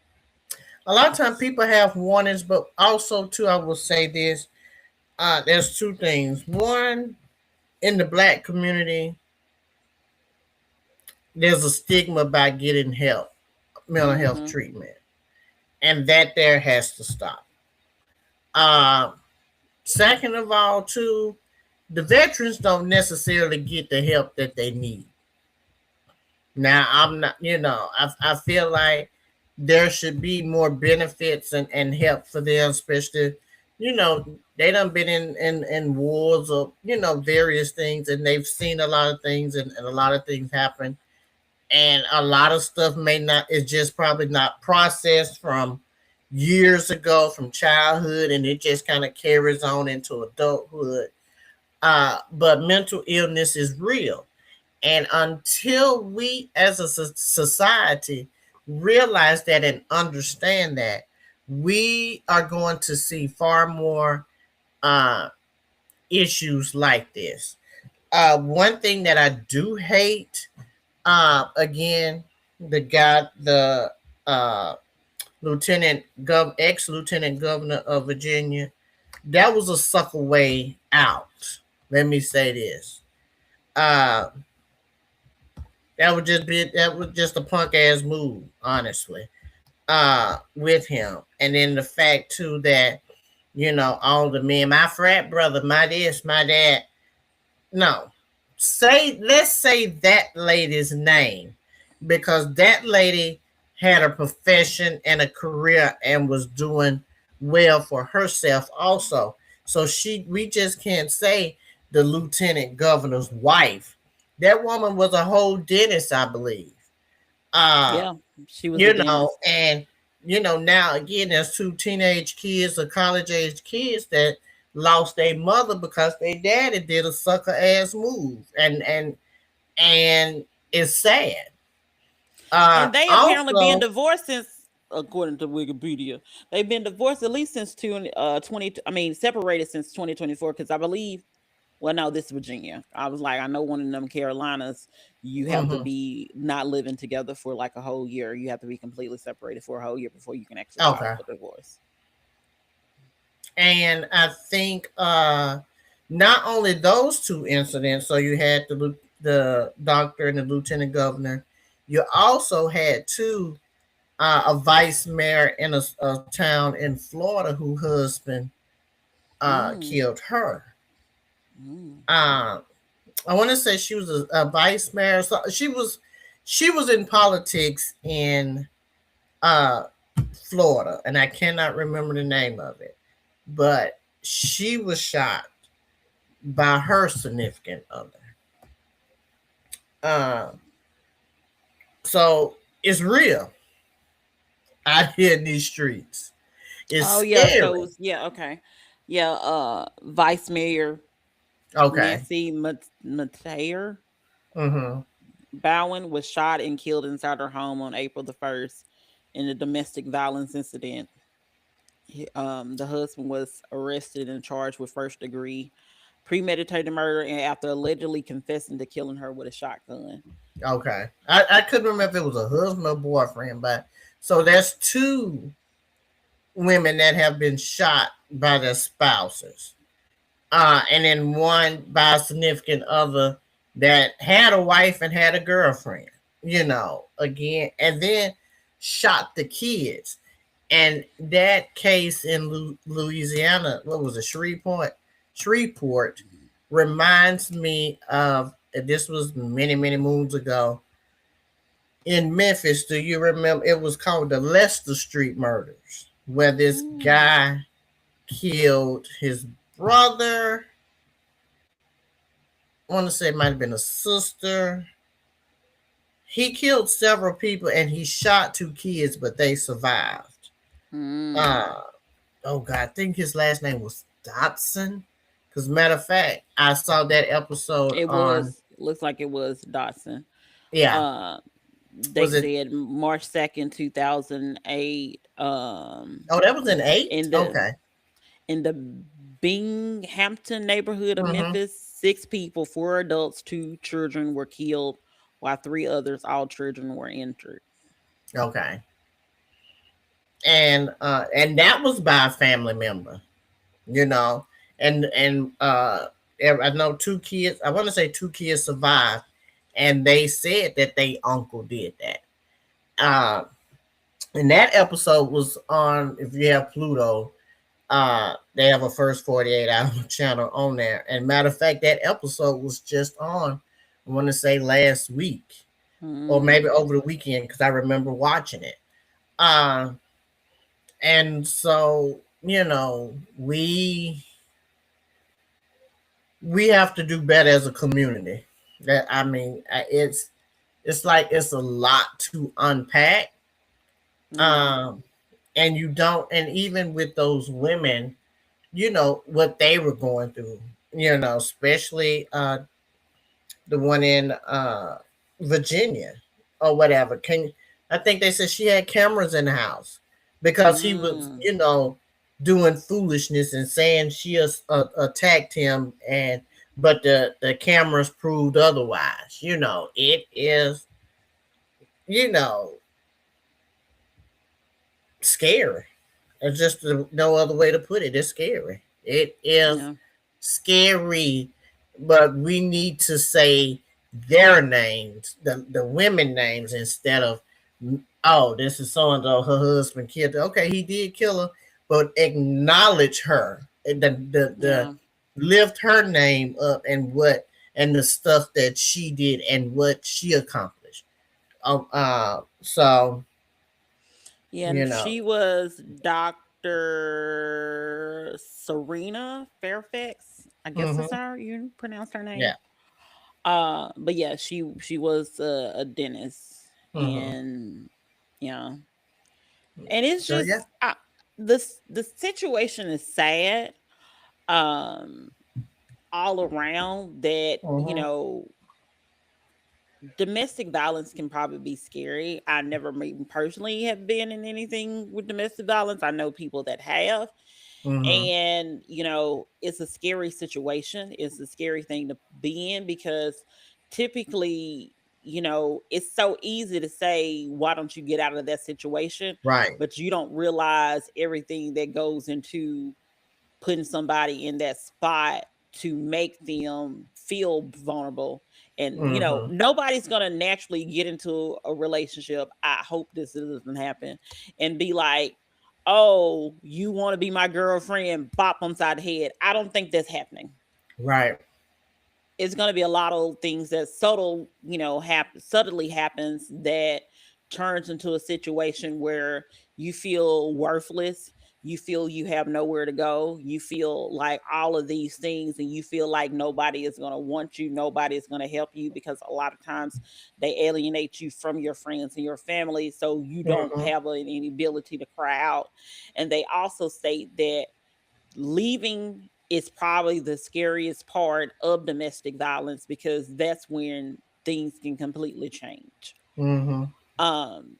A lot of times people have warnings, but also too, I will say this. There's two things. One, in the black community, there's a stigma about getting help, mental health Hmm. treatment, and that there has to stop. Uh, Second of all, too, the veterans don't necessarily get the help that they need. Now, I'm not, I feel like there should be more benefits and help for them, especially, they done been in wars or, various things, and they've seen a lot of things, and a lot of things happen. And a lot of stuff may not, it's just probably not processed from years ago, from childhood, and it just kind of carries on into adulthood. But mental illness is real. And until we as a society realize that and understand that, we are going to see far more uh, issues like this. One thing that I do hate, again, the uh, ex lieutenant governor of Virginia, that was a sucker way out. Let me say this. Uh, that was just a punk ass move, honestly. With him, and then the fact too that all the men, my frat brother, my this, my that. No, let's say that lady's name, because that lady had a profession and a career and was doing well for herself also. So we just can't say the lieutenant governor's wife. That woman was a whole dentist, I believe. Uh, Yeah, she was a dentist. and now again, there's two teenage kids or college age kids that lost their mother because their daddy did a sucker ass move, and it's sad. And they apparently been Also, divorced since, according to Wikipedia, they've been divorced at least since 20, I mean, separated since 2024. Because I believe, well, no, this is Virginia. I was like, I know one of them Carolinas, you have to mhm, be not living together for like a whole year. You have to be completely separated for a whole year before you can actually file okay, for divorce. and I think not only those two incidents. So you had the doctor and the lieutenant governor. You also had two a vice mayor in a town in Florida whose husband Mm, killed her. mm. Uh, I want to say she was a vice mayor. So she was in politics in uh, Florida, and I cannot remember the name of it. But she was shot by her significant other. Uh, so it's real out here in these streets. It's Oh yeah, so scary. yeah, okay. Yeah, Vice Mayor Okay. Nancy Mateer Mm-hmm. Bowen was shot and killed inside her home on April the 1st in a domestic violence incident. The husband was arrested and charged with first degree premeditated murder, and after allegedly confessing to killing her with a shotgun. Okay. I couldn't remember if it was a husband or boyfriend, but so there's two women that have been shot by their spouses. And then one by a significant other that had a wife and had a girlfriend, again, and then shot the kids. And that case in Louisiana, what was it, Shreveport, reminds me of, this was many, many moons ago in Memphis. Do you remember? It was called the Leicester Street Murders, where this Mm. guy killed his brother. I want to say it might have been a sister. He killed several people and he shot two kids, but they survived. Mm. Uh, oh God, I think his last name was Dotson. Because matter of fact, I saw that episode It on, was looks like it was Dotson. yeah, Uh, they was it? said March 2nd, 2008. Oh, that was in eight. In the Okay. in the Binghamton neighborhood of Mm-hmm. Memphis, 6 people, 4 adults, 2 children were killed, while 3 others, all children, were injured. Okay. And that was by a family member, you know, and I know two kids. I want to say two kids survived, and they said that they uncle did that. Uh, and that episode was on, if you have Pluto, they have a first 48 hour channel on there. And matter of fact, that episode was just on, I want to say last week or maybe Mm. over the weekend because I remember watching it. Uh, and so, we have to do better as a community. That, I mean, it's like it's a lot to unpack. Yeah. Um, and you don't, and even with those women, what they were going through, especially the one in Virginia or whatever. I think they said she had cameras in the house because he was, Mm. doing foolishness and saying she attacked him, and but the cameras proved otherwise. It is, you know scary. It's just no other way to put it. It's scary. It is Yeah. scary, but we need to say their names, the women names, instead of, oh, this is so and so, her husband killed her. Okay, he did kill her, but acknowledge her. The Yeah. lift her name up, and the stuff that she did and what she accomplished. So Yeah. you And know, she was Dr. Serena Fairfax. I guess that's hmm how you pronounce her yeah. name. But yeah, she was a dentist, hmm and yeah, and it's So yeah. just this the situation is sad. Um, all around that, hmm domestic violence can probably be scary. I never even personally have been in anything with domestic violence. I know people that have, hmm and it's a scary situation. It's a scary thing to be in because typically, it's so easy to say, why don't you get out of that situation? Right. But you don't realize everything that goes into putting somebody in that spot to make them feel vulnerable. And hmm nobody's going to naturally get into a relationship, I hope this doesn't happen, and be like, oh, you want to be my girlfriend, bop upside the head. I don't think that's happening. Right. It's going to be a lot of things that subtly happens that turns into a situation where you feel worthless, you feel you have nowhere to go, you feel like all of these things, and you feel like nobody is going to want you, nobody is going to help you, because a lot of times they alienate you from your friends and your family, so you don't hmm have any ability to cry out. And they also state that leaving is probably the scariest part of domestic violence, because that's when things can completely change. hmm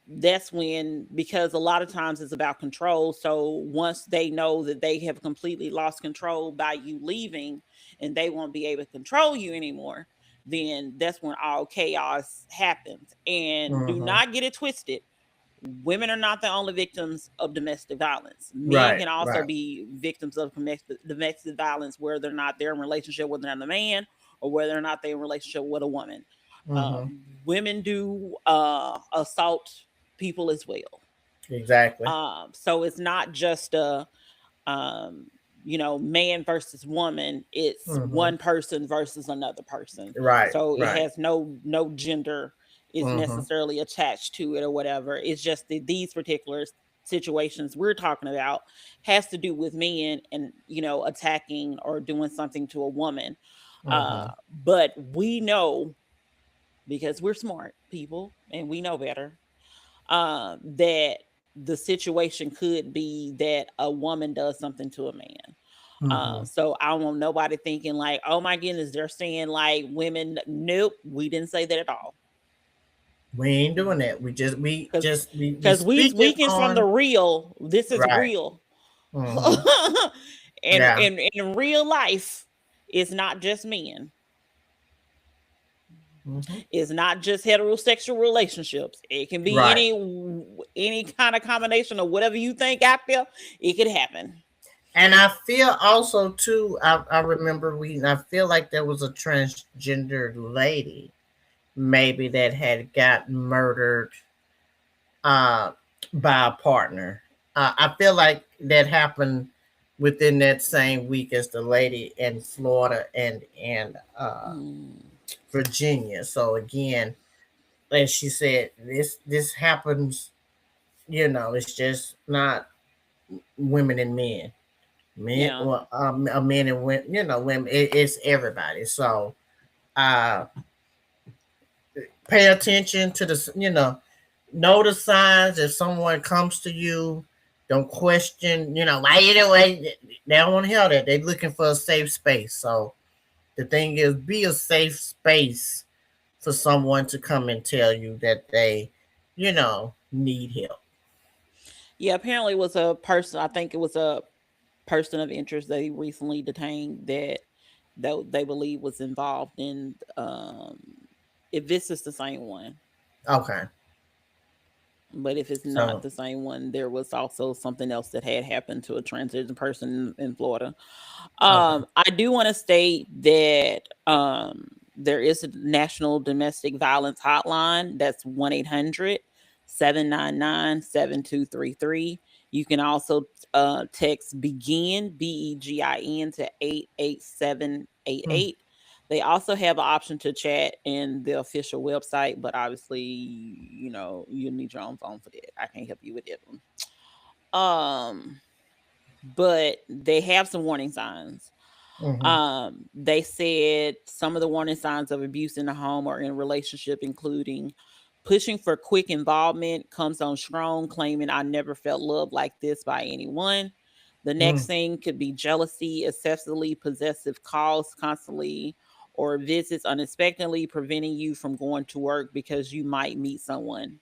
That's when, because a lot of times it's about control, so once they know that they have completely lost control by you leaving, and they won't be able to control you anymore, then that's when all chaos happens. And do hmm not get it twisted, women are not the only victims of domestic violence. Men Right, can also right. be victims of domestic violence, whether or not they're in a relationship with another man or whether or not they're in a relationship with a woman. Mm-hmm. Women do assault people as well. Exactly. So it's not just a um, man versus woman. It's Mm-hmm. one person versus another person. Right, So it right. has no gender is Mm-hmm. necessarily attached to it or whatever. It's just that these particular situations we're talking about has to do with men and attacking or doing something to a woman. Mm-hmm. But we know, because we're smart people and we know better, that the situation could be that a woman does something to a man. Mm-hmm. So I don't want nobody thinking like, oh my goodness, they're saying like women. Nope, we didn't say that at all. We ain't doing that. We Because just we because we speaking speaking from the on real. This is right. real. Mm-hmm. and, Yeah. and in real life, it's not just men. Mm-hmm. It's not just heterosexual relationships. It can be Right. any kind of combination of whatever you think out there. It could happen. And I feel also too. I remember reading. I feel like there was a transgender lady, maybe that had gotten murdered, uh, by a partner. I feel like that happened within that same week as the lady in Florida and Mm, Virginia. So again, as she said, this happens. It's just not women and men. Men, yeah. well, men and women. Women. It's everybody. So, uh, pay attention to the. Know the signs. If someone comes to you, don't question. Why you doing? They don't want to hear that. They're looking for a safe space. So the thing is, be a safe space for someone to come and tell you that they, need help. Yeah, apparently it was a person. I think it was a person of interest they recently detained that they believe was involved in. If this is the same one, Okay. but if it's not So the same one, there was also something else that had happened to a transgender person in Florida. okay. I do want to state that there is a national domestic violence hotline. That's 1-800-799-7233. You can also text BEGIN to 88788. They also have an option to chat in the official website, but obviously, you need your own phone for that. I can't help you with that one. But they have some warning signs. Mm-hmm. They said some of the warning signs of abuse in the home or in a relationship, including pushing for quick involvement, comes on strong, claiming I never felt love like this by anyone. The next Mm. thing could be jealousy, excessively possessive calls constantly, or visits unexpectedly, preventing you from going to work because you might meet someone.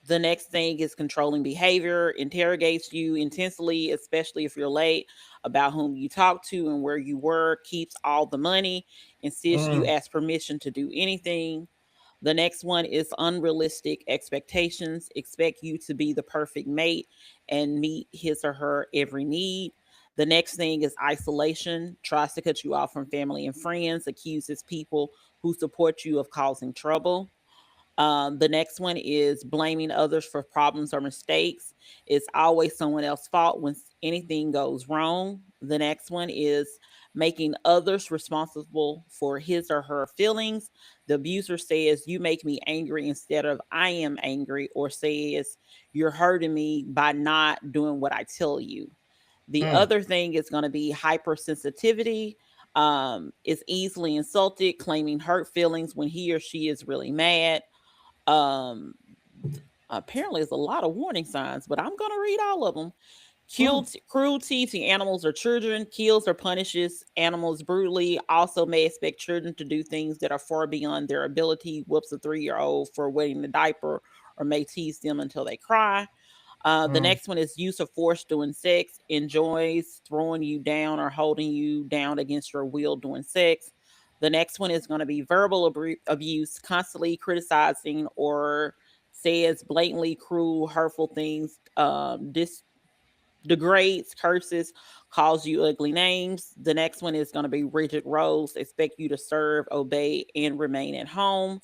The next thing is controlling behavior, interrogates you intensely, especially if you're late, about whom you talk to and where you were, keeps all the money, insists you Mm. ask permission to do anything. The next one is unrealistic expectations, expect you to be the perfect mate and meet his or her every need. The next thing is isolation, tries to cut you off from family and friends, accuses people who support you of causing trouble. The next one is blaming others for problems or mistakes. It's always someone else's fault when anything goes wrong. The next one is making others responsible for his or her feelings. The abuser says, you make me angry instead of I am angry, or says, you're hurting me by not doing what I tell you. The Mm. other thing is going to be hypersensitivity. Is easily insulted, claiming hurt feelings when he or she is really mad. um Apparently there's a lot of warning signs, but I'm gonna read all of them. Mm. Cruelty to animals or children, kills or punishes animals brutally, also may expect children to do things that are far beyond their ability, whoops a 3-year-old for wetting the diaper, or may tease them until they cry. The Mm. next one is use of force doing sex, enjoys throwing you down or holding you down against your will doing sex. The next one is going to be verbal abuse, constantly criticizing or says blatantly cruel, hurtful things, degrades, curses, calls you ugly names. The next one is going to be rigid roles, expect you to serve, obey, and remain at home.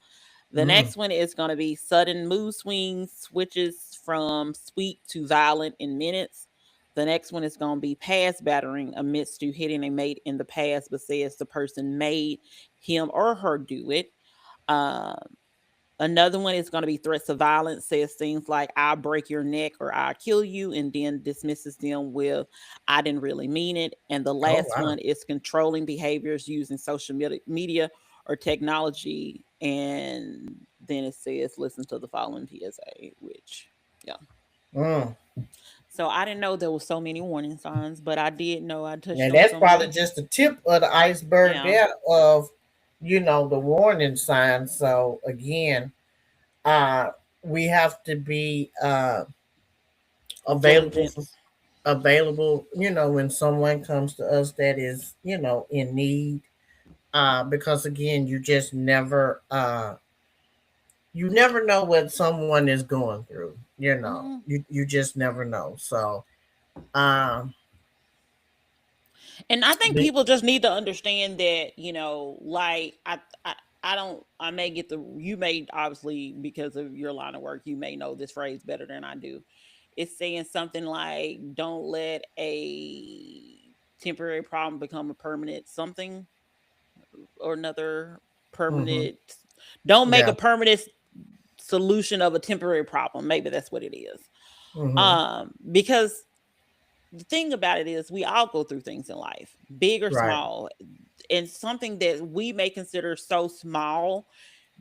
The Mm. next one is going to be sudden mood swings, switches from sweet to violent in minutes. The next one is going to be past battering, amidst you hitting a mate in the past, but says the person made him or her do it. Um, Another one is going to be threats of violence, says things like, I'll break your neck or I'll kill you, and then dismisses them with, I didn't really mean it. And the Oh last wow. one is controlling behaviors using social media or technology. And then it says, listen to the following PSA, which, yeah. Mm. So I didn't know there were so many warning signs, but I did know I touched And on that's some of probably them. just the tip of the iceberg Yeah. there of, the warning signs. So again, uh, we have to be available for Diligence. available. When someone comes to us that is in need. Because again, you never know what someone is going through. Mhm. You just never know. So, um, And I think be- people just need to understand that, like I don't I may get the you may obviously because of your line of work, you may know this phrase better than I do. It's saying something like don't let a temporary problem become a permanent something or another mhm, permanent don't make yeah, a permanent solution of a temporary problem. Maybe that's what it is. hmm, Because the thing about it is we all go through things in life, big or right, small, and something that we may consider so small,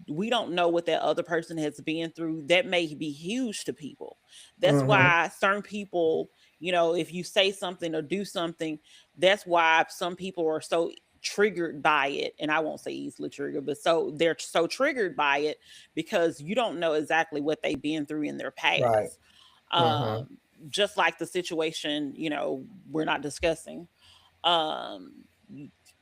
we don't know what that other person has been through that may be huge to people. That's hmm, why certain people, if you say something or do something, that's why some people are so triggered by it. And I won't say easily triggered, but so they're so triggered by it because you don't know exactly what they've been through in their right, past. hmm, Just like the situation, we're not discussing. Um,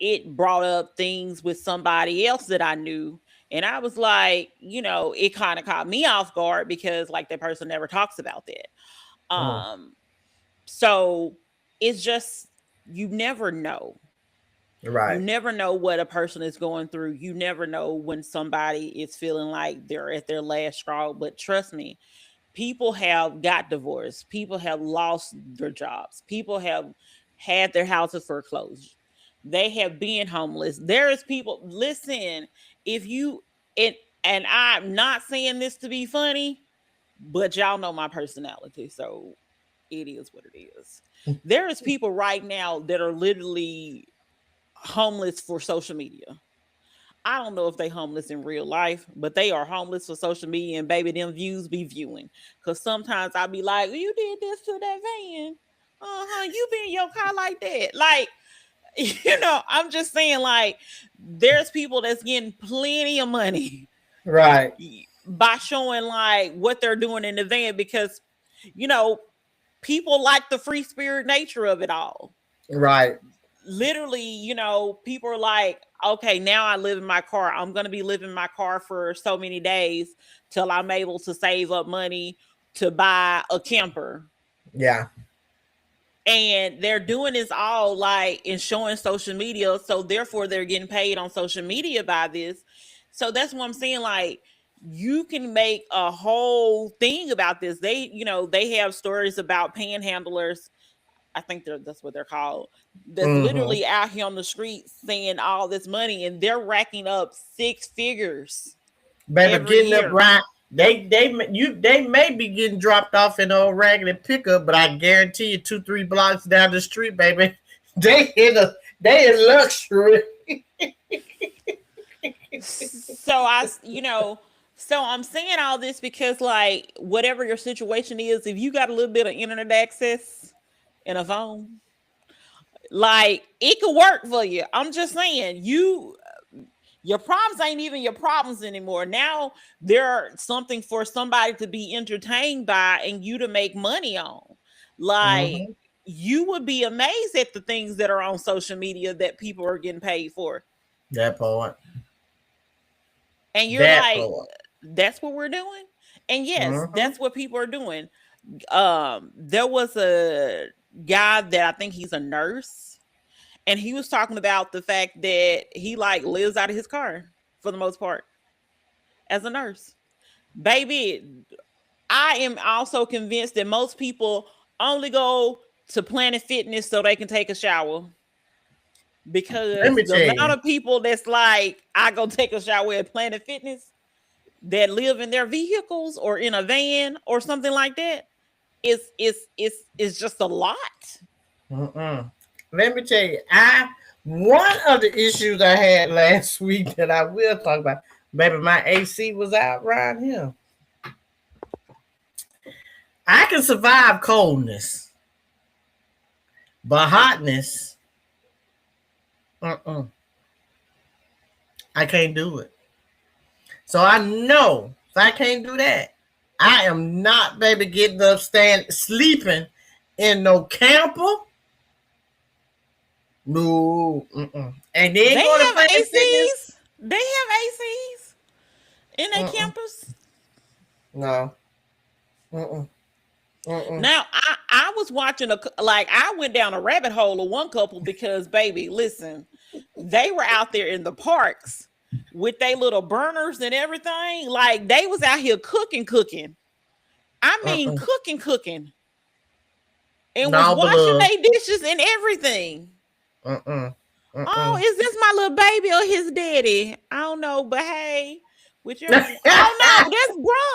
it brought up things with somebody else that I knew. And I was like, it kind of caught me off guard because like that person never talks about that. hmm, So it's just you never know. You right, never know what a person is going through. You never know when somebody is feeling like they're at their last straw. But trust me, people have got divorced. People have lost their jobs. People have had their houses foreclosed. They have been homeless. There is people, listen, if you, and, and I'm not saying this to be funny, but y'all know my personality. So it is what it is. There is people right now that are literally homeless for social media. I don't know if they homeless in real life, but they are homeless for social media, and baby, them views be viewing. Cause sometimes I be like, you did this to that van. Uh-huh. You be in your car like that. Like, I'm just saying, like, there's people that's getting plenty of money right, by showing like what they're doing in the van because, you know, people like the free spirit nature of it all. right, Literally, people are like, okay, now I live in my car. I'm going to be living in my car for so many days till I'm able to save up money to buy a camper. yeah, And they're doing this all like in showing social media. So therefore they're getting paid on social media by this. So that's what I'm saying. Like, you can make a whole thing about this. They have stories about panhandlers. I think that's what they're called. That's hmm. literally out here on the streets saying all this money, and they're racking up six figures Baby, every getting up year. right. They may be getting dropped off in an old raggedy pickup, but I guarantee you 2-3 blocks down the street, baby, they in luxury. So so I'm saying all this because, like, whatever your situation is, if you got a little bit of internet access and a phone, like, it could work for you. I'm just saying, your problems ain't even your problems anymore. Now they're something for somebody to be entertained by and you to make money on. Like, Hmm. you would be amazed at the things that are on social media that people are getting paid for. That part. And you're That like, part. that's what we're doing. And yes, Mm-hmm. that's what people are doing. There was a guy that I think he's a nurse, and he was talking about the fact that he like lives out of his car for the most part as a nurse. Baby, I am also convinced that most people only go to Planet Fitness so they can take a shower, Let because me the tell amount you. of people that's like, I go take a shower at Planet Fitness, that live in their vehicles or in a van or something like that, is just a lot. Mm-mm. Let me tell you. One of the issues I had last week that I will talk about. Baby, my AC was out right here. I can survive coldness, but hotness, mm-mm, I can't do it. So I know if I can't do that, I am not, baby, getting up, sleeping in no camper. No, mm-mm. And they They ain't going to have Planet Fitness. ACs. They have ACs in their Mm-mm. campus. No, mm-mm. Mm-mm. Now, I was watching like, I went down a rabbit hole of one couple because, baby, listen, they were out there in the parks with their little burners and everything. Like, they was out here cooking. I mean, Mm-mm. cooking, and was No, washing beloved. their dishes and everything. Mm-mm. Oh, Mm-mm. is this my little baby or his daddy? I don't know, but hey, whichever. Oh no, that's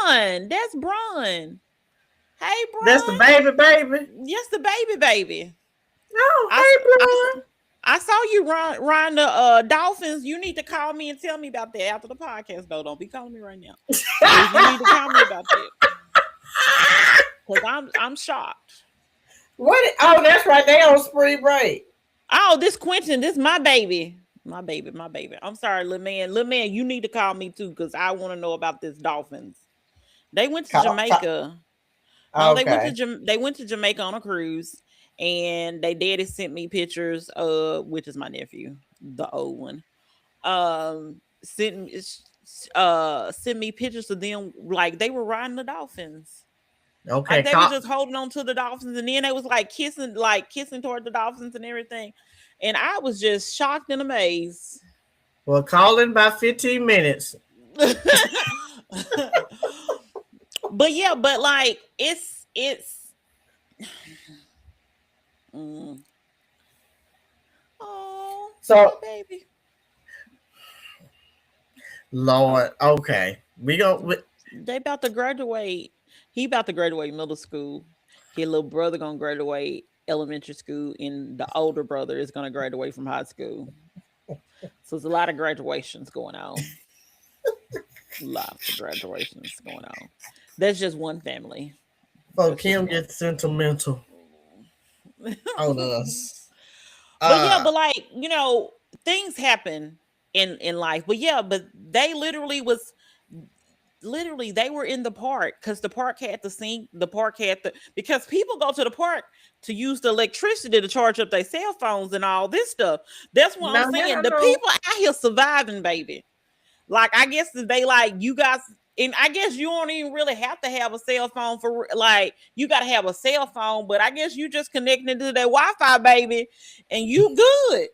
Bron. That's Bron. Hey, That's the Bron. baby, baby. Yes, the baby. Oh, I, hey, I, bro. I saw you run the Dolphins. You need to call me and tell me about that after the podcast, though. Don't be calling me right now. But you need to call me about that, because I'm shocked. What? Oh, that's right. They on spring break. Oh, this Quentin, this my baby. My baby. I'm sorry, little man. Little man, you need to call me too, because I want to know about this Dolphins. They went to Jamaica. No, Okay. They went to Jamaica on a cruise, and they daddy sent me pictures, which is my nephew, the old one. Sent me sent me pictures of them like they were riding the dolphins. Like Okay. they were just holding on to the dolphins, and then they was like kissing toward the dolphins and everything. And I was just shocked and amazed. Well, call in by 15 minutes. But yeah, but like it's mm. Oh, my So, baby. Lord. Okay. We go. They about to graduate. He about to graduate middle school. His little brother gonna graduate elementary school, and the older brother is gonna graduate from high school. So there's a lot of graduations going on. Lots of graduations going on. That's just one family. So That's just Kim one. gets sentimental on us. But yeah, Uh, but like, things happen in life. But yeah, but they literally they were in the park, because the park had the sink, the park had the because people go to the park to use the electricity to charge up their cell phones and all this stuff. That's what I'm now, saying. y'all The know. people out here surviving, baby. Like, I guess that they like you guys, and I guess you don't even really have to have a cell phone for, like, you got to have a cell phone, but I guess you just connected to that Wi-Fi, baby, and you good.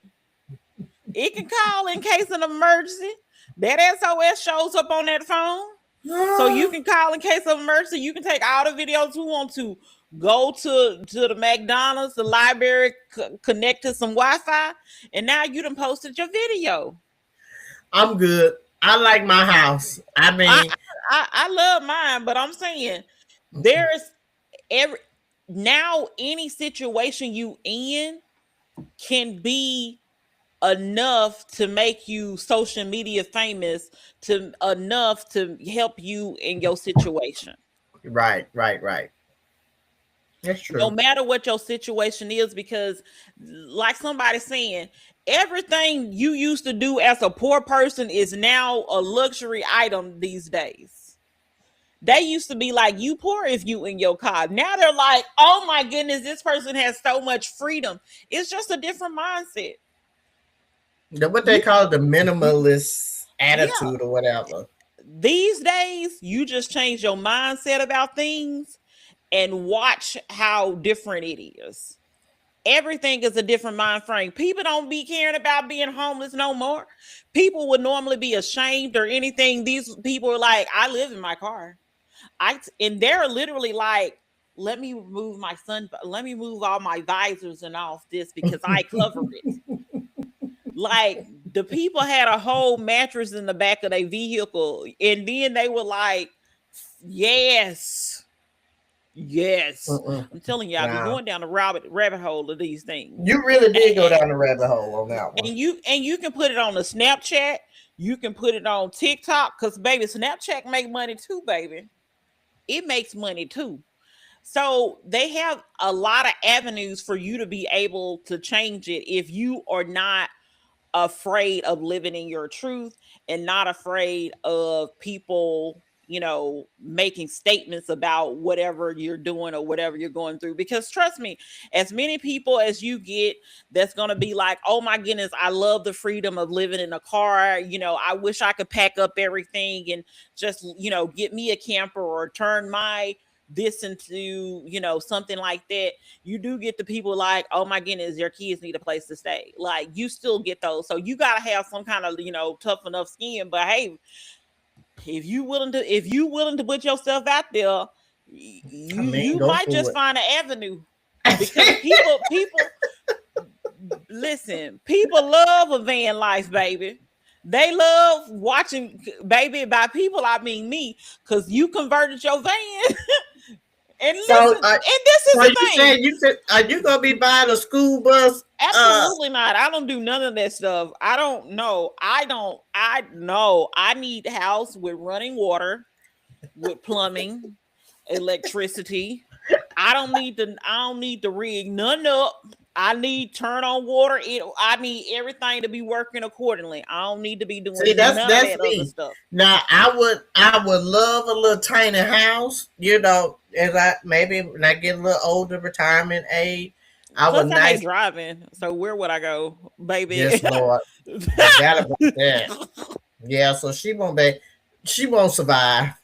It can call in case of an emergency. That SOS shows up on that phone. So you can call in case of emergency. You can take all the videos you want to. Go to the McDonald's, the library, connect to some Wi-Fi, and now you done posted your video. I'm good. I like my house. I I mean, I love mine, but I'm saying there's every now any situation you in can be enough to make you social media famous, to enough to help you in your situation. right. That's No true. matter what your situation is, because like somebody saying, everything you used to do as a poor person is now a luxury item these days. They used to be like, you poor if you in your car. Now they're like, oh my goodness, this person has so much freedom. It's just a different mindset. What they You, call the minimalist yeah, attitude or whatever. These days, you just change your mindset about things and watch how different it is. Everything is a different mind frame. People don't be caring about being homeless no more. People would normally be ashamed or anything. These people are like, I live in my car. And they're literally like, let me let me move all my visors and off this because I cover it. Like the people had a whole mattress in the back of their vehicle, and then they were like, yes. Yes, I'm telling you, I be Nah, going down the rabbit hole of these things, you really did go and, down the rabbit hole on that one. you can put it on the Snapchat, you can put it on TikTok, because baby, Snapchat make money too, baby. It makes money too. So they have a lot of avenues for you to be able to change it if you are not afraid of living in your truth and not afraid of people, making statements about whatever you're doing or whatever you're going through. Because trust me, as many people as you get that's going to be like, oh my goodness, I love the freedom of living in a car, I wish I could pack up everything and just get me a camper or turn my this into something like that. You do get the people like, oh my goodness, your kids need a place to stay. Like you still get those. So you gotta have some kind of tough enough skin. But hey, if you willing to put yourself out there, I you mean, you go might for just find an avenue. Because people listen, people love a van life, baby. They love watching, baby. By people, I mean me, because you converted your van. And so, listen, and this is so the you thing. said are you gonna be buying a school bus? Absolutely not. I don't do none of that stuff. I don't know. I know. I need a house with running water, with plumbing, electricity. I don't need to rig none up. I need turn on water. I need everything to be working accordingly. I don't need to be See, doing that's none of that's that other me. stuff. Now, I would love a little tiny house. As I maybe when I get a little older, retirement age, I would Plus, I hate nice. driving. So where would I go, baby? Yes, Lord, forgot about that. Yeah, so she won't survive.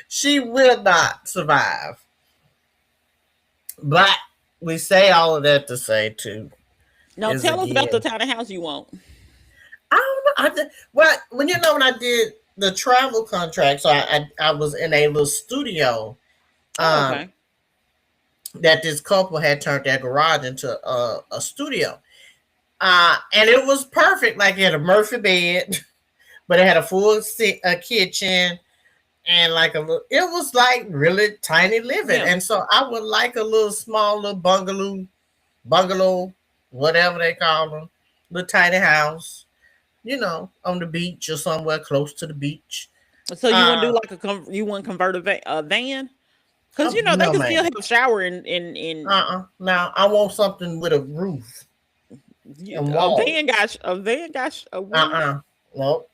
She will not survive. But we say all of that to say too Now is tell us about the again. tiny house you want. I don't know. Well, when I did the travel contract, so I was in a little studio, Oh, um, okay. that this couple had turned their garage into a studio, and it was perfect. Like it had a Murphy bed, but it had a a kitchen and like it was like really tiny living. Yeah. And so I would like a little small little bungalow, whatever they call them, little tiny house, on the beach or somewhere close to the beach. So you want to do Uh, like you want to convert a van? Because they no, can still man. have a shower in Now I want something with a roof and walls. a Uh roof. uh No,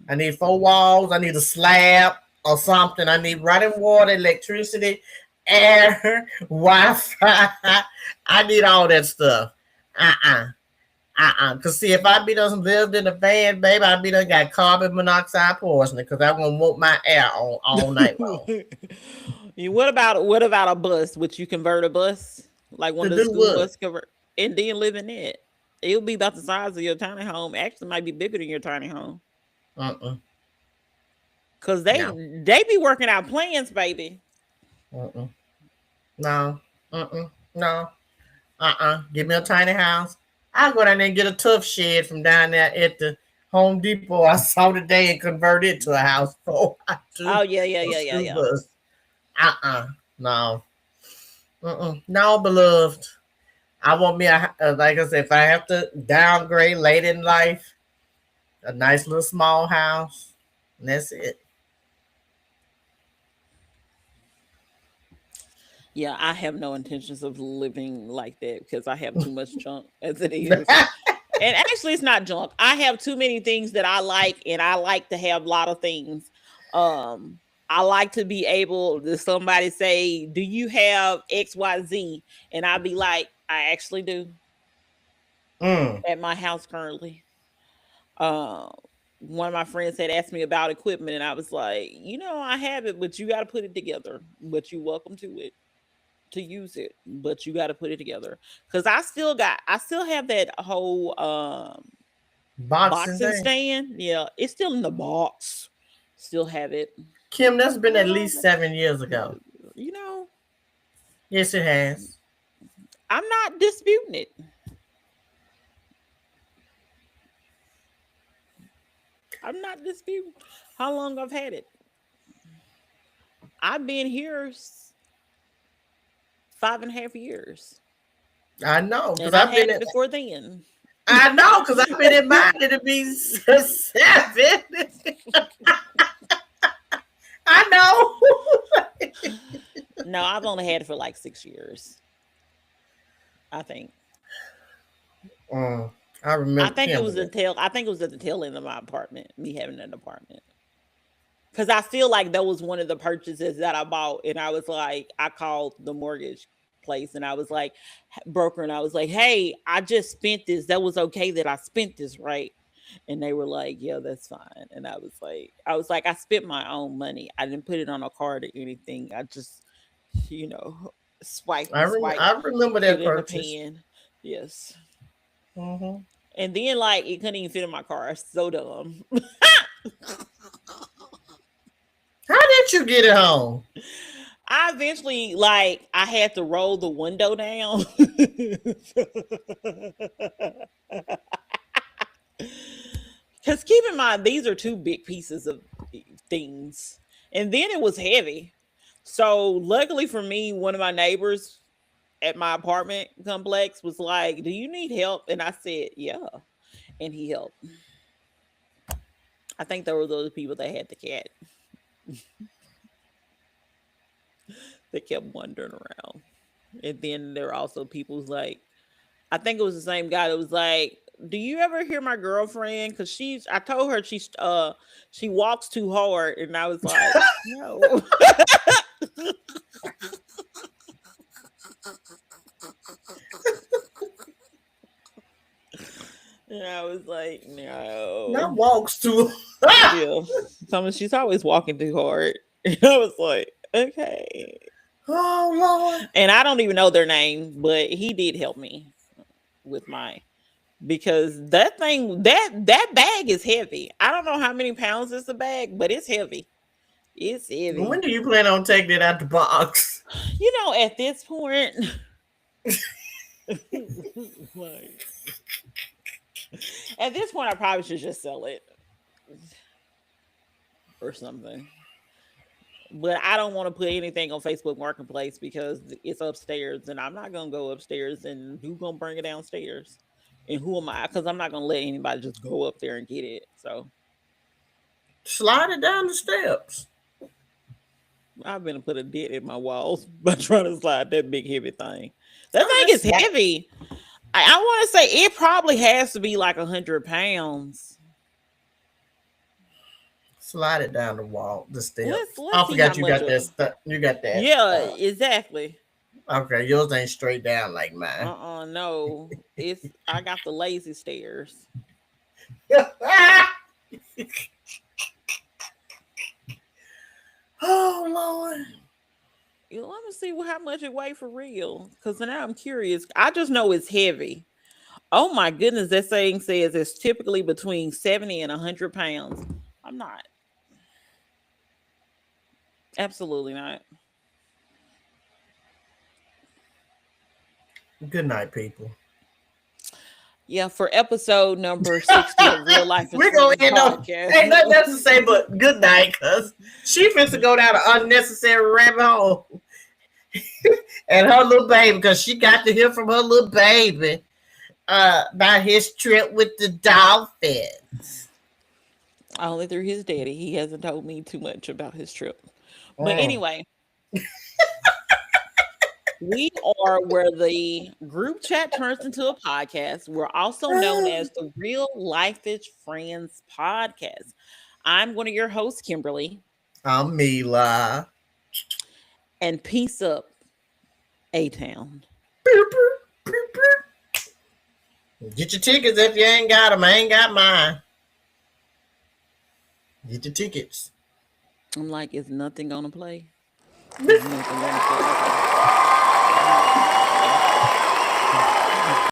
I need four walls. I need a slab or something. I need running water, electricity, air, Wi-Fi. I need all that stuff. Cause see, if I be done lived in a van, baby, I be done got carbon monoxide poisoning. Cause I'm gonna want my air on all night long. What about a bus? Would you convert a bus like one To of the do school what? bus convert and then live in it? It'll be about the size of your tiny home. Actually, might be bigger than your tiny home. Uh-uh. Cause they No. they be working out plans, baby. Uh-uh. No. Uh-uh. No. Give me a tiny house. I'll go down there and get a tough shed from down there at the Home Depot I saw today and convert it to a house for Oh to yeah, yeah, a yeah, yeah, school yeah. bus. No. No, beloved. I want me like I said, if I have to downgrade late in life, a nice little small house, and that's it. Yeah, I have no intentions of living like that because I have too much junk as it is. And actually, it's not junk. I have too many things that I like, and I like to have a lot of things. I like to be able to somebody say, "Do you have XYZ?" And I'll be like, "I actually do Mm. at my house currently." Uh, one of my friends had asked me about equipment, and I was like, I have it, but you got to put it together. But you're welcome to it to use it, but you got to put it together. Because I still have that whole Boxing boxing thing. stand. Yeah, it's still in the box. Still have it. Kim, that's been at Oh, least 7 years ago. you know, Yes, it has. I'm not disputing it. I'm not disputing how long I've had it. I've been here 5.5 years, I know, because and I I've been had in. it before then. I know, because I've been in mine. It'll be 7. I know. No, I've only had it for like 6 years. I think. Mm, I remember Kim with that. I think it was at the tail end of my apartment. Me having an apartment. Because I feel like that was one of the purchases that I bought, and I was like, I called the mortgage place, and I was like, broker, and I was like, hey, I just spent this. That was okay that I spent this, right? And they were like, yeah, that's fine. And I spent my own money. I didn't put it on a card or anything. I just, you know, swipe and swipe, I remember put that it in the purchase. pen. Yes. Hmm. And then like it couldn't even fit in my car. So dumb. How did you get it home? I eventually I had to roll the window down. Cause keep in mind these are two big pieces of things. And then it was heavy. So luckily for me, one of my neighbors at my apartment complex was like, do you need help? And I said, yeah. And he helped. I think there were those people that had the cat that kept wandering around. And then there were also people who's like, I think it was the same guy that was like, do you ever hear my girlfriend? Because I told her she walks too hard. And I was like, no. And I was like, Not no. walks to. Yeah. She's always walking too hard. And I was like, okay. Oh Lord. And I don't even know their name, but he did help me with mine because that bag is heavy. I don't know how many pounds is the bag, but it's heavy. It's When heavy. do you plan on taking it out the box? At this point, like, at this point, I probably should just sell it or something. But I don't want to put anything on Facebook Marketplace because it's upstairs, and I'm not gonna go upstairs. And who's gonna bring it downstairs? And who am I? Because I'm not gonna let anybody just go up there and get it. So Slide it down the steps. I've been to put a dent in my walls by trying to slide that big heavy thing. That Oh, thing is heavy. I want to say it probably has to be like 100 pounds. slide it down the wall, the steps. Let's I see how forgot you much. got that stuff. You got that. Yeah, exactly. Okay, yours ain't straight down like mine. No, I got the lazy stairs. Oh Lord. Let me see how much it weigh for real. Because now I'm curious. I just know it's heavy. Oh my goodness, that saying says it's typically between 70 and 100 pounds. I'm not. Absolutely not. Good night, people. Yeah, for episode number 60 of Real Life is We're gonna Friends end up. podcast. Ain't nothing else to say but good night, cause she finna to go down an unnecessary rabbit hole. And her little baby, because she got to hear from her little baby about his trip with the dolphins. Only through his daddy. He hasn't told me too much about his trip. But Mm. anyway, we are where the group chat turns into a podcast. We're also known as the Real Lifeish Friends podcast. I'm one of your hosts, Kimberly. I'm Mila. And peace up, A-Town. Get your tickets if you ain't got them. I ain't got mine. Get the tickets. I'm like, is nothing gonna play? Is nothing gonna play? Okay.